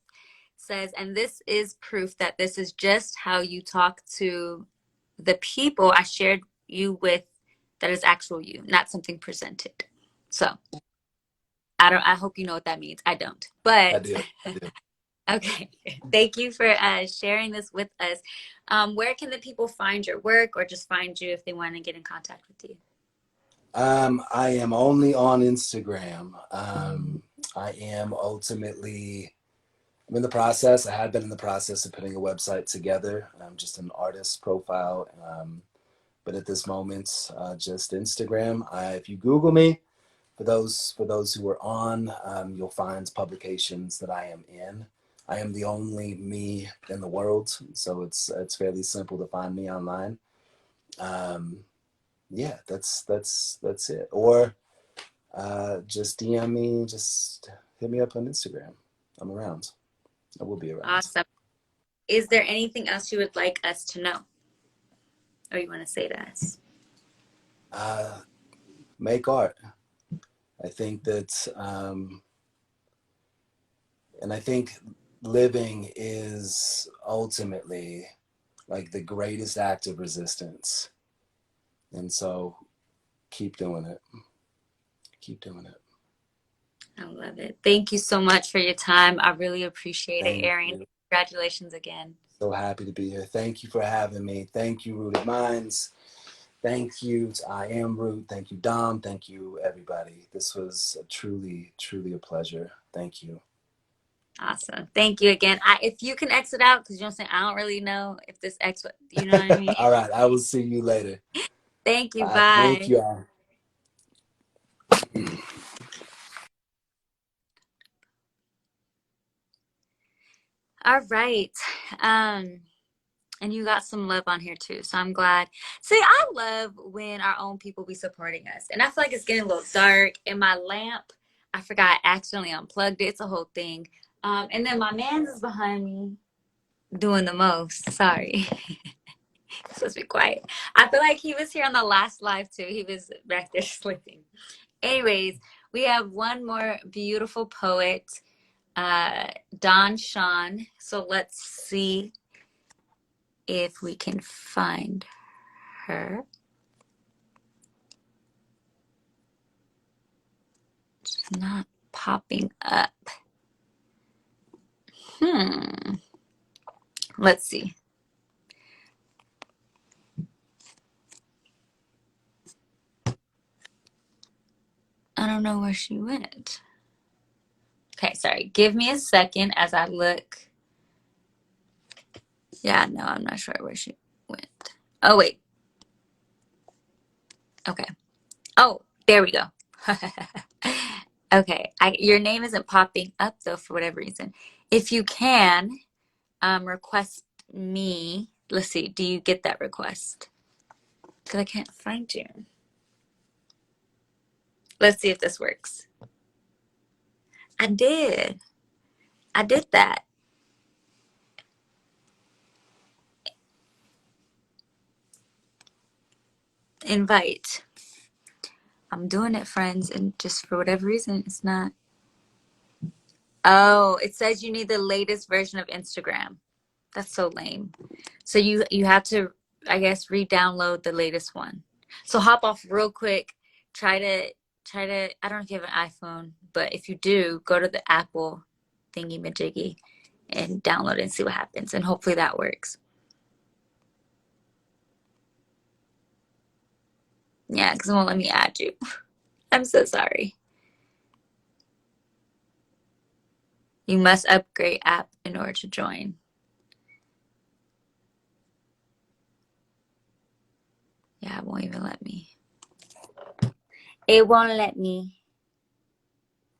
says, and this is proof that this is just how you talk to the people I shared you with, that is actual you, not something presented. So I hope you know what that means. I don't. I But do. I do. okay. Thank you for sharing this with us. Where can the people find your work or just find you if they want to get in contact with you? I am only on Instagram. I am ultimately, I'm in the process. I have been in the process of putting a website together. I'm just an artist profile. But at this moment, just Instagram. If you Google me, for those who are on, you'll find publications that I am in. I am the only me in the world, so it's fairly simple to find me online. Um, yeah, that's it. Or just DM me, just hit me up on Instagram. I'm around. I will be around. Awesome. Is there anything else you would like us to know or you want to say to us? Uh, make art. I think that, and I think living is ultimately like the greatest act of resistance. And so keep doing it. Keep doing it. I love it. Thank you so much for your time. I really appreciate it, Thank Arian. you. Congratulations again. So happy to be here. Thank you for having me. Thank you, Rooted Minds. Thank you to I Am Root. Thank you, Dom. Thank you, everybody. This was truly, truly a pleasure. Thank you. Awesome. Thank you again. If you can exit out, because you know what I'm saying, I don't really know if this exit, you know what I mean? All right. I will see you later. Thank you. All right. Thank Bye. you all. All right. Um, And you got some love on here too. So I'm glad. See, I love when our own people be supporting us. And I feel like it's getting a little dark. And my lamp, I forgot, I accidentally unplugged it. It's a whole thing. And then my man's is behind me doing the most. Sorry. Supposed to be quiet. I feel like he was here on the last live too. He was back there sleeping. Anyways, we have one more beautiful poet, Don Shuan. So let's see if we can find her. It's not popping up. Let's see. I don't know where she went. Okay, sorry. Give me a second as I look. Yeah, no, I'm not sure where she went. Oh, wait. Okay. Oh, there we go. Okay. Your name isn't popping up, though, for whatever reason. If you can, request me. Let's see. Do you get that request? Because I can't find you. Let's see if this works. I did. I did that. Invite. I'm doing it, friends, and just for whatever reason, it's not. Oh, it says you need the latest version of Instagram. That's so lame. So you have to, I guess, re-download the latest one. So hop off real quick. Try to. I don't know if you have an iPhone, but if you do, go to the Apple thingy majiggy and download it and see what happens. And hopefully that works. Yeah, because it won't let me add you. I'm so sorry. You must upgrade app in order to join. Yeah, it won't even let me. It won't let me.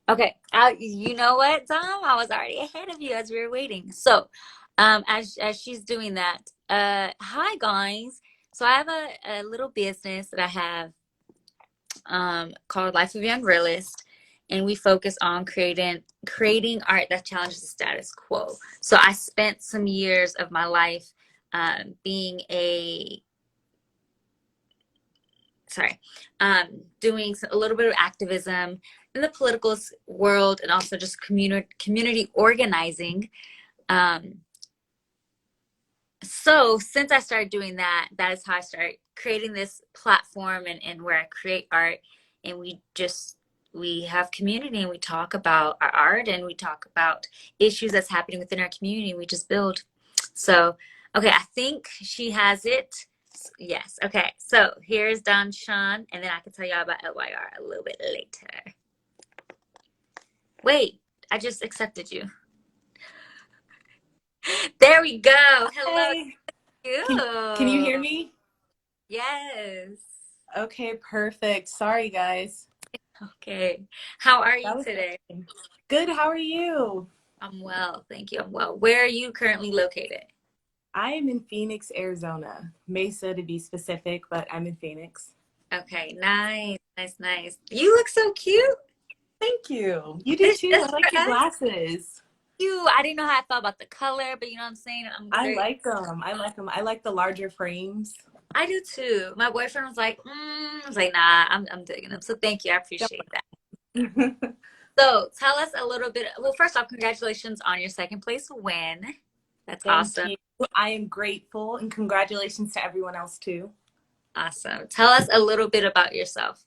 Okay, you know what, Tom? I was already ahead of you as we were waiting. So, as she's doing that, hi guys. So I have a little business that I have called Life of Young Realist, and we focus on creating art that challenges the status quo. So I spent some years of my life being doing a little bit of activism in the political world and also just community organizing. So since I started doing that, that is how I started creating this platform and where I create art, and we have community and we talk about our art and we talk about issues that's happening within our community. We just build. So, okay, I think she has it. Yes. Okay. So here's Don Shuan, and then I can tell y'all about LYR a little bit later. Wait, I just accepted you. There we go. Hello. Hey. You. Can you hear me? Yes. Okay, perfect. Sorry, guys. Okay. How are That you was today? good. How are you? I'm well. Thank you. I'm well. Where are you currently located? I am in Phoenix, Arizona. Mesa to be specific, but I'm in Phoenix. Okay. Nice. Nice. Nice. You look so cute. Thank you. You do This too. I just like for your us. glasses. I didn't know how I felt about the color, but you know what I'm saying? I like them. I like them. I like the larger frames. I do too. My boyfriend was like, I was like, nah, I'm digging them. So thank you. I appreciate that. So tell us a little bit. Well, first off, congratulations on your second place win. That's Thank awesome. you. I am grateful, and congratulations to everyone else too. Awesome. Tell us a little bit about yourself.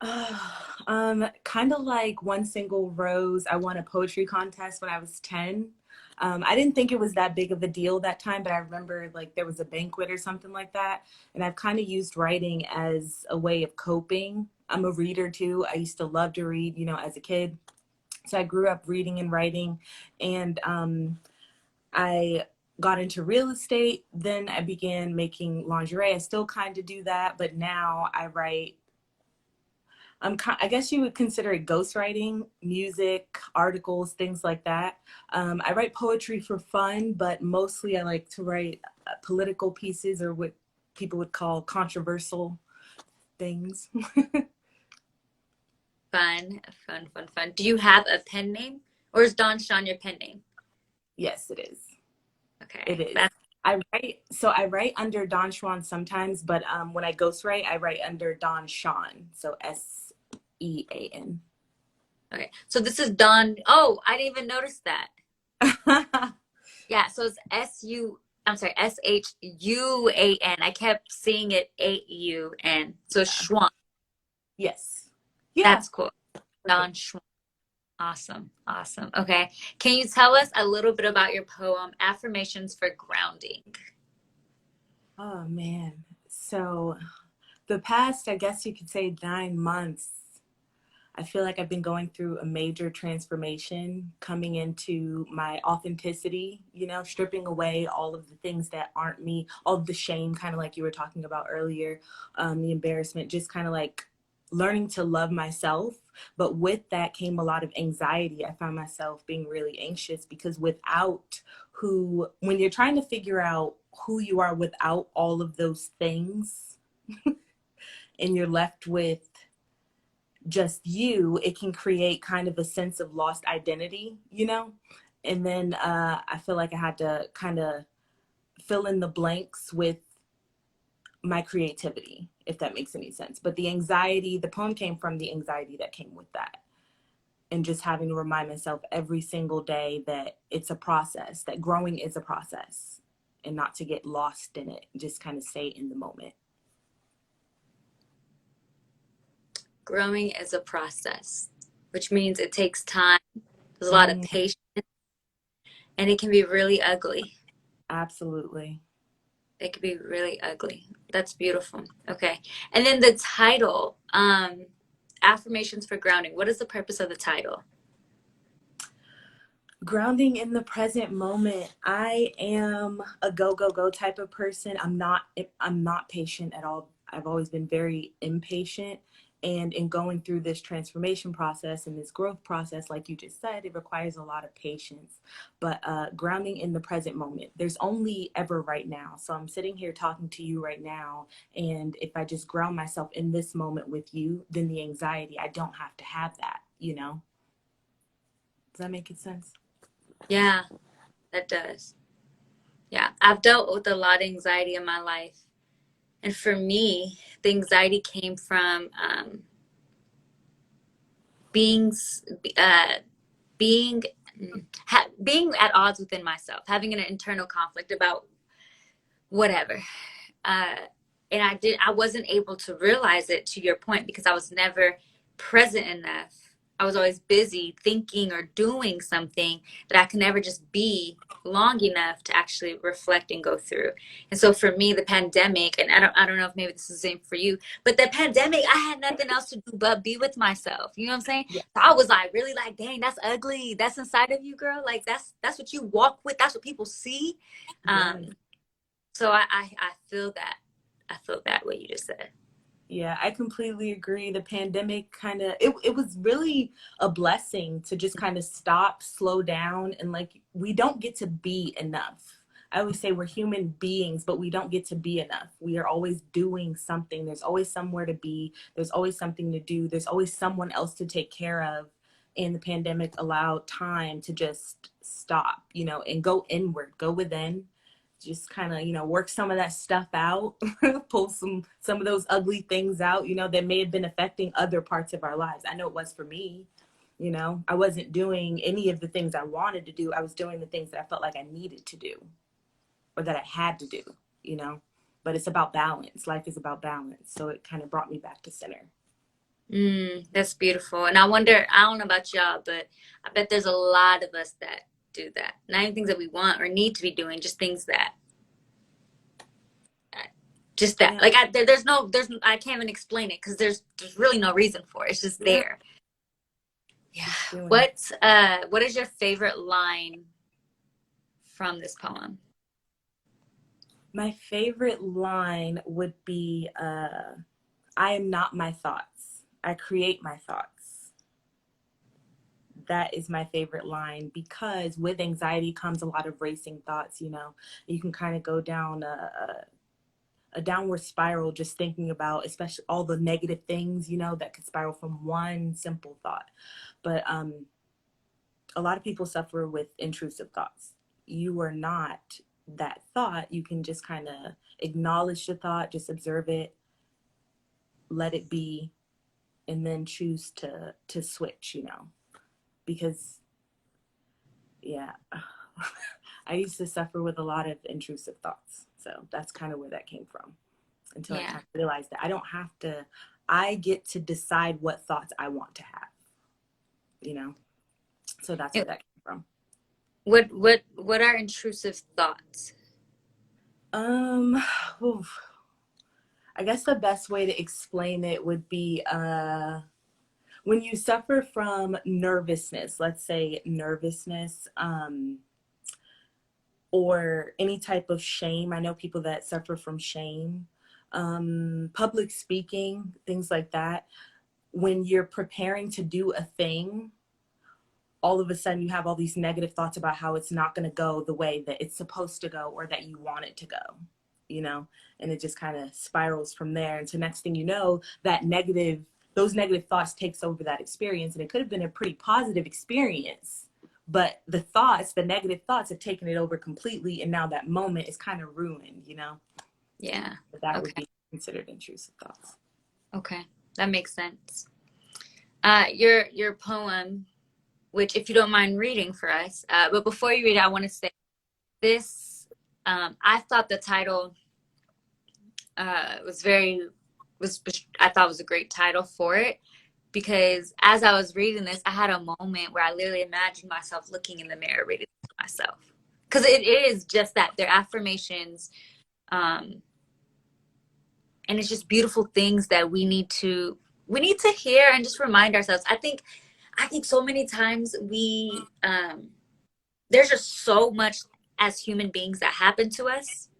Kind of like One Single Rose. I won a poetry contest when I was 10. I didn't think it was that big of a deal that time, but I remember like there was a banquet or something like that. And I've kind of used writing as a way of coping. I'm a reader too. I used to love to read, as a kid. So I grew up reading and writing, and I got into real estate. Then I began making lingerie. I still kind of do that, but now I write I guess you would consider it ghostwriting, music, articles, things like that. I write poetry for fun, but mostly I like to write political pieces, or what people would call controversial things. Fun, fun, fun, fun. Do you have a pen name, or is Don Sean your pen name? Yes, it is. It Okay, is. that's I write under Don Shuan sometimes, but when I ghostwrite, I write under Don Sean. So Sean. okay. So this is Don. Oh, I didn't even notice that. Yeah, so it's I'm sorry, Shuan. I kept seeing it Aun. So Schwan. Yes. Yeah. That's cool. Don Perfect. Schwan. Awesome. Awesome. Okay. Can you tell us a little bit about your poem, Affirmations for Grounding? Oh man. So the past, I guess you could say 9 months, I feel like I've been going through a major transformation, coming into my authenticity, stripping away all of the things that aren't me, all of the shame, kind of like you were talking about earlier, the embarrassment, just kind of like learning to love myself. But with that came a lot of anxiety. I found myself being really anxious because when you're trying to figure out who you are without all of those things, and you're left with just you, it can create kind of a sense of lost identity. And then I feel like I had to kind of fill in the blanks with my creativity, if that makes any sense. But the poem came from the anxiety that came with that. And just having to remind myself every single day that it's a process, that growing is a process, and not to get lost in it, just kind of stay in the moment. Growing is a process, which means it takes time. There's a lot of patience, and it can be really ugly. Absolutely. It could be really ugly. That's beautiful. Okay. And then the title, Affirmations for Grounding. What is the purpose of the title? Grounding in the present moment. I am a go go go type of person. I'm not patient at all. I've always been very impatient, and in going through this transformation process and this growth process, like you just said, it requires a lot of patience. But grounding in the present moment, there's only ever right now. So I'm sitting here talking to you right now, and if I just ground myself in this moment with you, then the anxiety, I don't have to have that. Does that make sense? Yeah, that does. Yeah, I've dealt with a lot of anxiety in my life. And for me, the anxiety came from being uh, being being at odds within myself, having an internal conflict about whatever. Uh, and I wasn't able to realize it, to your point, because I was never present enough. I was always busy thinking or doing something that I could never just be long enough to actually reflect and go through. And so for me, the pandemic, and I don't know if maybe this is the same for you, but the pandemic, I had nothing else to do but be with myself. You know what I'm saying? Yeah. So I was like, really like, dang, that's ugly. That's inside of you, girl. Like that's what you walk with. That's what people see. Yes. So I feel that. I feel that what you just said. Yeah, I completely agree. The pandemic it was really a blessing to just kind of stop, slow down, and like we don't get to be enough. I always say we're human beings, but we don't get to be enough. We are always doing something. There's always somewhere to be. There's always something to do. There's always someone else to take care of. And the pandemic allowed time to just stop, and go inward, go within, just kind of work some of that stuff out, pull some of those ugly things out, that may have been affecting other parts of our lives. I know it was for me. I wasn't doing any of the things I wanted to do. I was doing the things that I felt like I needed to do, or that I had to do. But it's about balance. Life is about balance. So it kind of brought me back to center. That's beautiful. And I wonder, I don't know about y'all, but I bet there's a lot of us that do that. Not even things that we want or need to be doing, just things that, Yeah. like I can't even explain it because there's really no reason for it. It's just Yeah. there. Yeah. Doing. What is your favorite line from this poem? My favorite line would be, I am not my thoughts. I create my thoughts. That is my favorite line, because with anxiety comes a lot of racing thoughts, you know. You can kind of go down a downward spiral just thinking about, especially all the negative things, you know, that could spiral from one simple thought. But a lot of people suffer with intrusive thoughts. You are not that thought. You can just kind of acknowledge the thought, just observe it, let it be, and then choose to switch, you know. Because yeah, I used to suffer with a lot of intrusive thoughts. So that's kind of where that came from, until I Yeah. kind of realized that I get to decide what thoughts I want to have, you know. So that's where that came from. What are intrusive thoughts? Oof. I guess the best way to explain it would be when you suffer from nervousness, let's say nervousness, or any type of shame. I know people that suffer from shame, public speaking, things like that. When you're preparing to do a thing, all of a sudden you have all these negative thoughts about how it's not going to go the way that it's supposed to go or that you want it to go, you know, and it just kind of spirals from there. And so next thing you know, those negative thoughts takes over that experience. And it could have been a pretty positive experience, but the negative thoughts have taken it over completely. And now that moment is kind of ruined, you know? Yeah. But that Okay. would be considered intrusive thoughts. Okay. That makes sense. Your poem, which if you don't mind reading for us, but before you read it, I want to say this, I thought the title I thought was a great title for it, because as I was reading this, I had a moment where I literally imagined myself looking in the mirror reading to myself, because it is just that they're affirmations, and it's just beautiful things that we need to hear and just remind ourselves. I think so many times there's just so much as human beings that happen to us,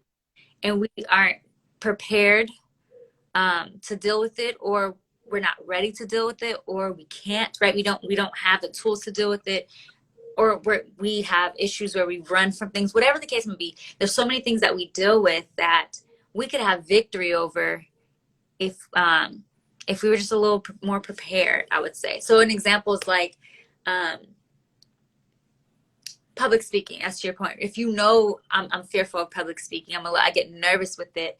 and we aren't prepared to deal with it, or we're not ready to deal with it, or we can't, right? We don't have the tools to deal with it, or we have issues where we run from things, whatever the case may be. There's so many things that we deal with that we could have victory over if we were just a little more prepared, I would say. So an example is like public speaking. As to your point, if you know I'm fearful of public speaking, I get nervous with it.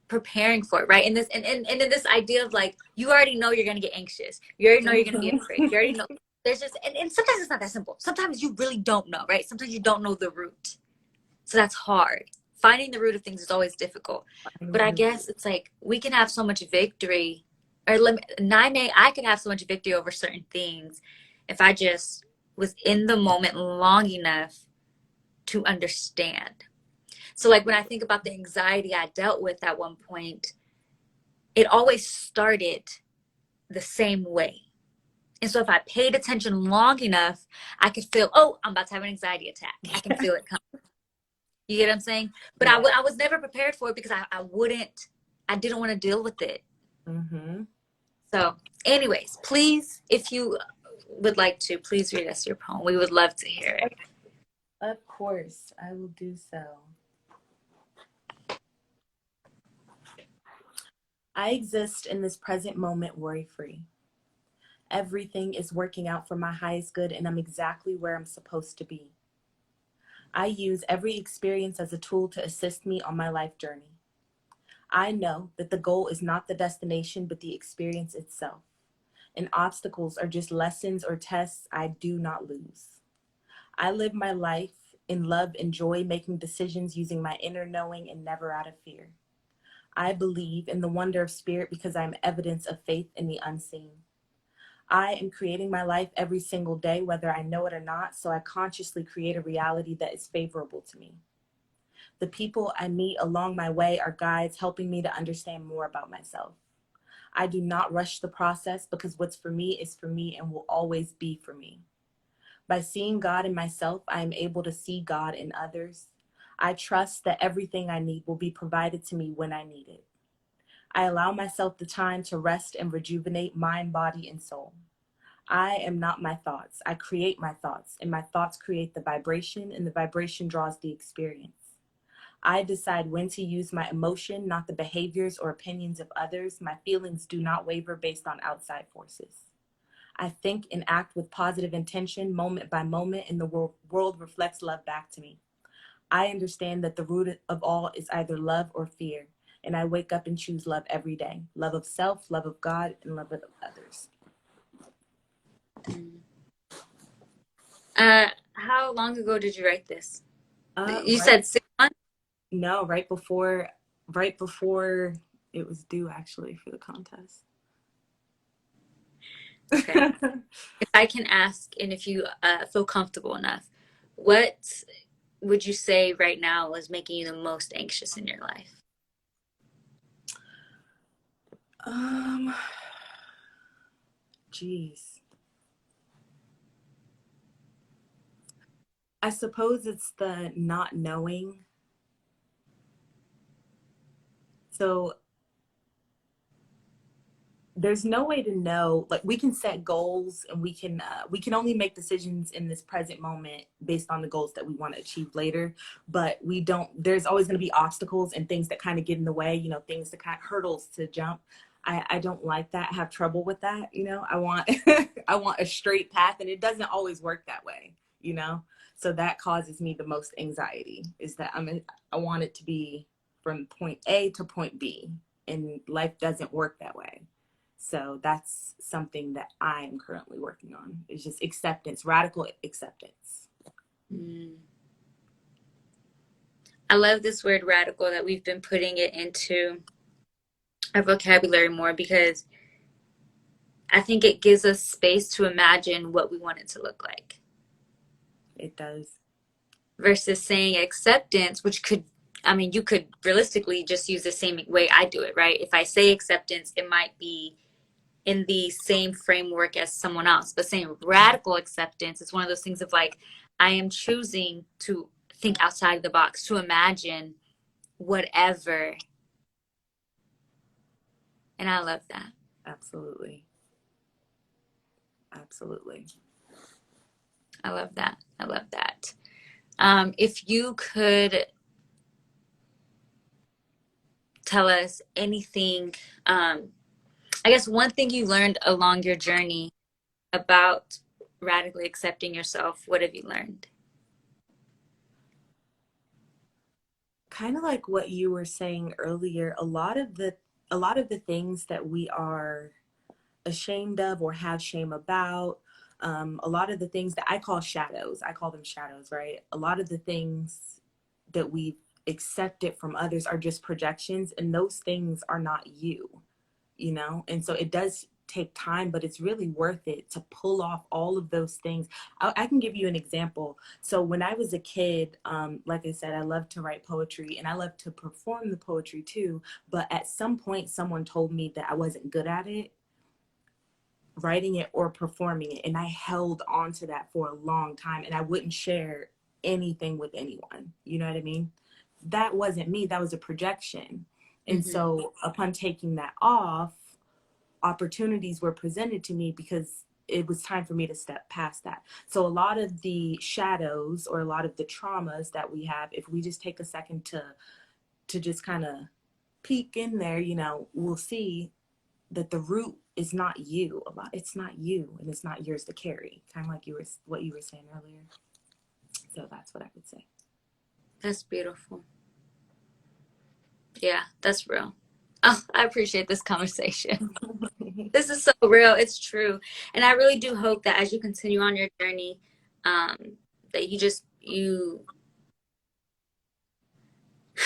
Preparing for it, right? And in this idea of like, you already know you're gonna get anxious, you already know you're gonna be afraid, you already know there's just and sometimes it's not that simple. Sometimes you really don't know, right? Sometimes you don't know the root, so that's hard. Finding the root of things is always difficult. But I guess it's like we can have so much victory, or Niamey, I could have so much victory over certain things if I just was in the moment long enough to understand. So like when I think about the anxiety I dealt with at one point, it always started the same way. And so if I paid attention long enough, I could feel, oh, I'm about to have an anxiety attack. I can feel it coming. You get what I'm saying? But Yeah. I was never prepared for it, because I didn't want to deal with it. Mm-hmm. So anyways, please, if you would like to, please read us your poem. We would love to hear it. Of course, I will do so. I exist in this present moment worry-free. Everything is working out for my highest good, and I'm exactly where I'm supposed to be. I use every experience as a tool to assist me on my life journey. I know that the goal is not the destination, but the experience itself. And obstacles are just lessons or tests I do not lose. I live my life in love and joy, making decisions using my inner knowing and never out of fear. I believe in the wonder of spirit because I am evidence of faith in the unseen. I am creating my life every single day, whether I know it or not, so I consciously create a reality that is favorable to me. The people I meet along my way are guides helping me to understand more about myself. I do not rush the process because what's for me is for me and will always be for me. By seeing God in myself, I am able to see God in others. I trust that everything I need will be provided to me when I need it. I allow myself the time to rest and rejuvenate mind, body, and soul. I am not my thoughts. I create my thoughts, and my thoughts create the vibration, and the vibration draws the experience. I decide when to use my emotion, not the behaviors or opinions of others. My feelings do not waver based on outside forces. I think and act with positive intention moment by moment, and the world reflects love back to me. I understand that the root of all is either love or fear, and I wake up and choose love every day. Love of self, love of God, and love of others. How long ago did you write this? You Right, said 6 months? no, right before it was due, actually, for the contest. Okay. If I can ask, and if you feel comfortable enough, what would you say right now is making you the most anxious in your life? Geez. I suppose it's the not knowing. So there's no way to know. Like, we can set goals, and we can only make decisions in this present moment based on the goals that we want to achieve later. But we don't. There's always going to be obstacles and things that kind of get in the way. You know, things that kind of hurdles to jump. I don't like that. I have trouble with that. You know, I want I want a straight path, and it doesn't always work that way. You know, so that causes me the most anxiety. Is that I want it to be from point A to point B, and life doesn't work that way. So that's something that I am currently working on. It's just acceptance, radical acceptance. Mm. I love this word radical, that we've been putting it into our vocabulary more, because I think it gives us space to imagine what we want it to look like. It does. Versus saying acceptance, which could, I mean, you could realistically just use the same way I do it, right? If I say acceptance, it might be in the same framework as someone else. But saying radical acceptance is one of those things of like, I am choosing to think outside the box, to imagine whatever. And I love that. Absolutely. Absolutely. I love that. I love that. If you could tell us anything, I guess one thing you learned along your journey about radically accepting yourself, what have you learned? Kind of like what you were saying earlier, a lot of the things that we are ashamed of or have shame about, a lot of the things that I call shadows, I call them shadows, right? A lot of the things that we've accepted from others are just projections, and those things are not you, you know? And so it does take time, but it's really worth it to pull off all of those things. I can give you an example. So when I was a kid, like I said, I love to write poetry, and I love to perform the poetry too. But at some point, someone told me that I wasn't good at it, writing it or performing it. And I held on to that for a long time, and I wouldn't share anything with anyone. You know what I mean? That wasn't me. That was a projection. And Mm-hmm. so upon taking that off, opportunities were presented to me because it was time for me to step past that. So a lot of the shadows or a lot of the traumas that we have, if we just take a second to just kind of peek in there, you know, we'll see that the root is not you. A lot, it's not you, and it's not yours to carry. Kind of like what you were saying earlier. So that's what I would say. That's beautiful. Yeah, that's real. Oh, I appreciate this conversation. This is so real. It's true. And I really do hope that as you continue on your journey, um, that you,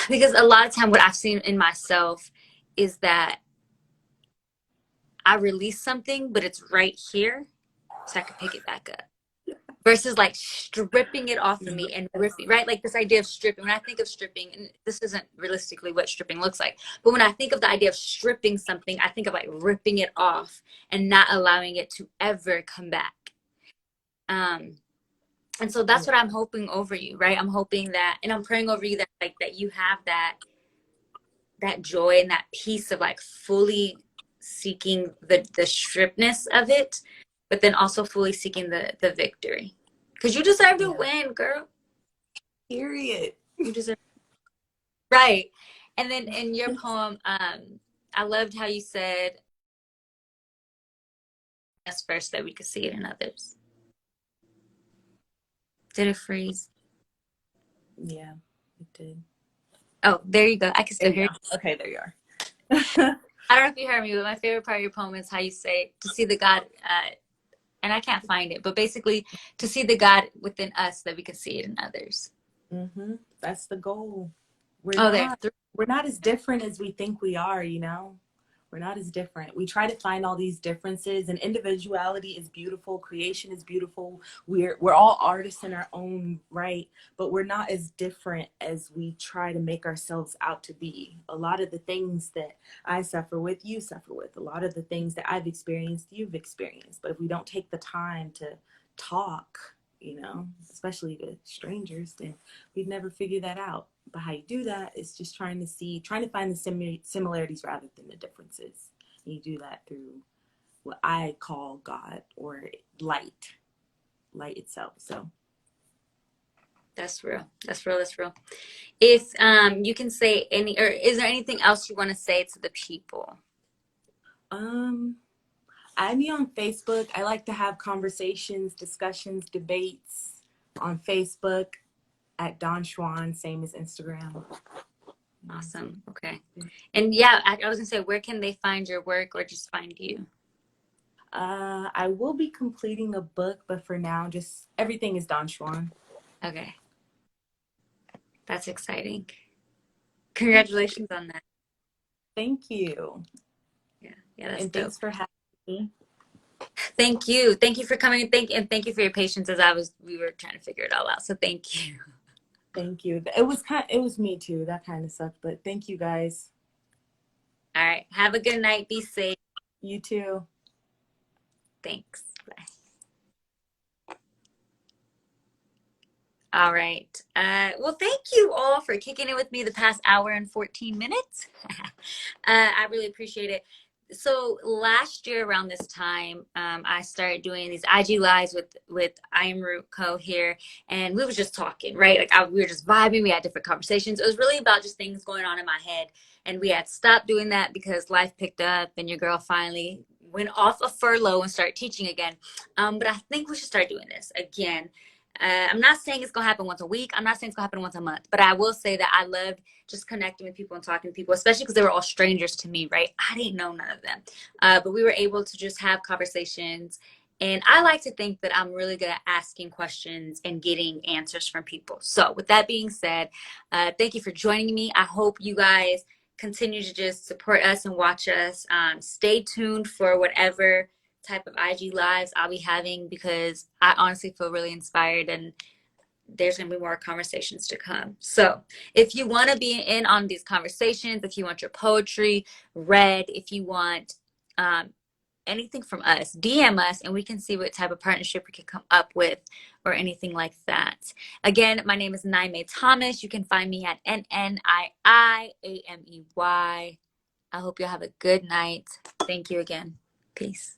because a lot of time what I've seen in myself is that I release something, but it's right here, so I can pick it back up. Versus like stripping it off of me and ripping, right? Like this idea of stripping. When I think of stripping, and this isn't realistically what stripping looks like, but when I think of the idea of stripping something, I think of like ripping it off and not allowing it to ever come back. And so that's what I'm hoping over you, right? I'm hoping that, and I'm praying over you that like that you have that that joy and that peace of like fully seeking the stripness of it, but then also fully seeking the victory. Because you deserve to Yeah. win, girl. Period. You deserve right. And then in your poem, I loved how you said us first that we could see it in others. Did it freeze? Yeah, it did. Oh, there you go. I can still There you hear go. you. Okay, there you are. I don't know if you heard me, but my favorite part of your poem is how you say to see the God, and I can't find it, but basically to see the God within us that we can see it in others. That's the goal. We're Oh, there. not we're not as different as we think we are, you know? We're not as different. We try to find all these differences, and individuality is beautiful. Creation is beautiful. We're all artists in our own right, but we're not as different as we try to make ourselves out to be. A lot of the things that I suffer with, you suffer with. A lot of the things that I've experienced, you've experienced. But if we don't take the time to talk, you know, especially to strangers, then we'd never figure that out. But how you do that is just trying to find the similarities rather than the differences. And you do that through what I call God or light itself. So That's real. That's real. That's real. If you can say any, or is there anything else you want to say to the people? add me on Facebook. I like to have conversations, discussions, debates on Facebook at Don Shuan, same as Instagram. Awesome. Okay. And yeah, I was gonna say, where can they find your work or just find you? I will be completing a book, but for now, just everything is Don Shuan. Okay. That's exciting. Congratulations on that. Thank you. Yeah. Yeah, that's And dope. thanks for having me. Thank you. Thank you for coming. And thank you for your patience as we were trying to figure it all out. So thank you. Thank you. It was me too. That kind of sucked, but thank you guys. All right. Have a good night. Be safe. You too. Thanks. Bye. All right. Well, thank you all for kicking it with me the past hour and 14 minutes. I really appreciate it. So last year around this time, I started doing these IG lives with I Am Root Co here, and we was just talking, right? Like we were just vibing. We had different conversations. It was really about just things going on in my head, and we had stopped doing that because life picked up, and your girl finally went off a furlough and started teaching again. But I think we should start doing this again. I'm not saying it's gonna happen once a week. I'm not saying it's gonna happen once a month, but I will say that I loved just connecting with people and talking to people, especially because they were all strangers to me, right? I didn't know none of them, but we were able to just have conversations. And I like to think that I'm really good at asking questions and getting answers from people. So, with that being said, thank you for joining me. I hope you guys continue to just support us and watch us. Stay tuned for whatever type of IG lives I'll be having because I honestly feel really inspired and there's going to be more conversations to come. So if you want to be in on these conversations, if you want your poetry read, if you want anything from us, DM us and we can see what type of partnership we can come up with or anything like that. Again, my name is Niamey Thomas. You can find me at NNIIAMEY. I hope you have a good night. Thank you again. Peace.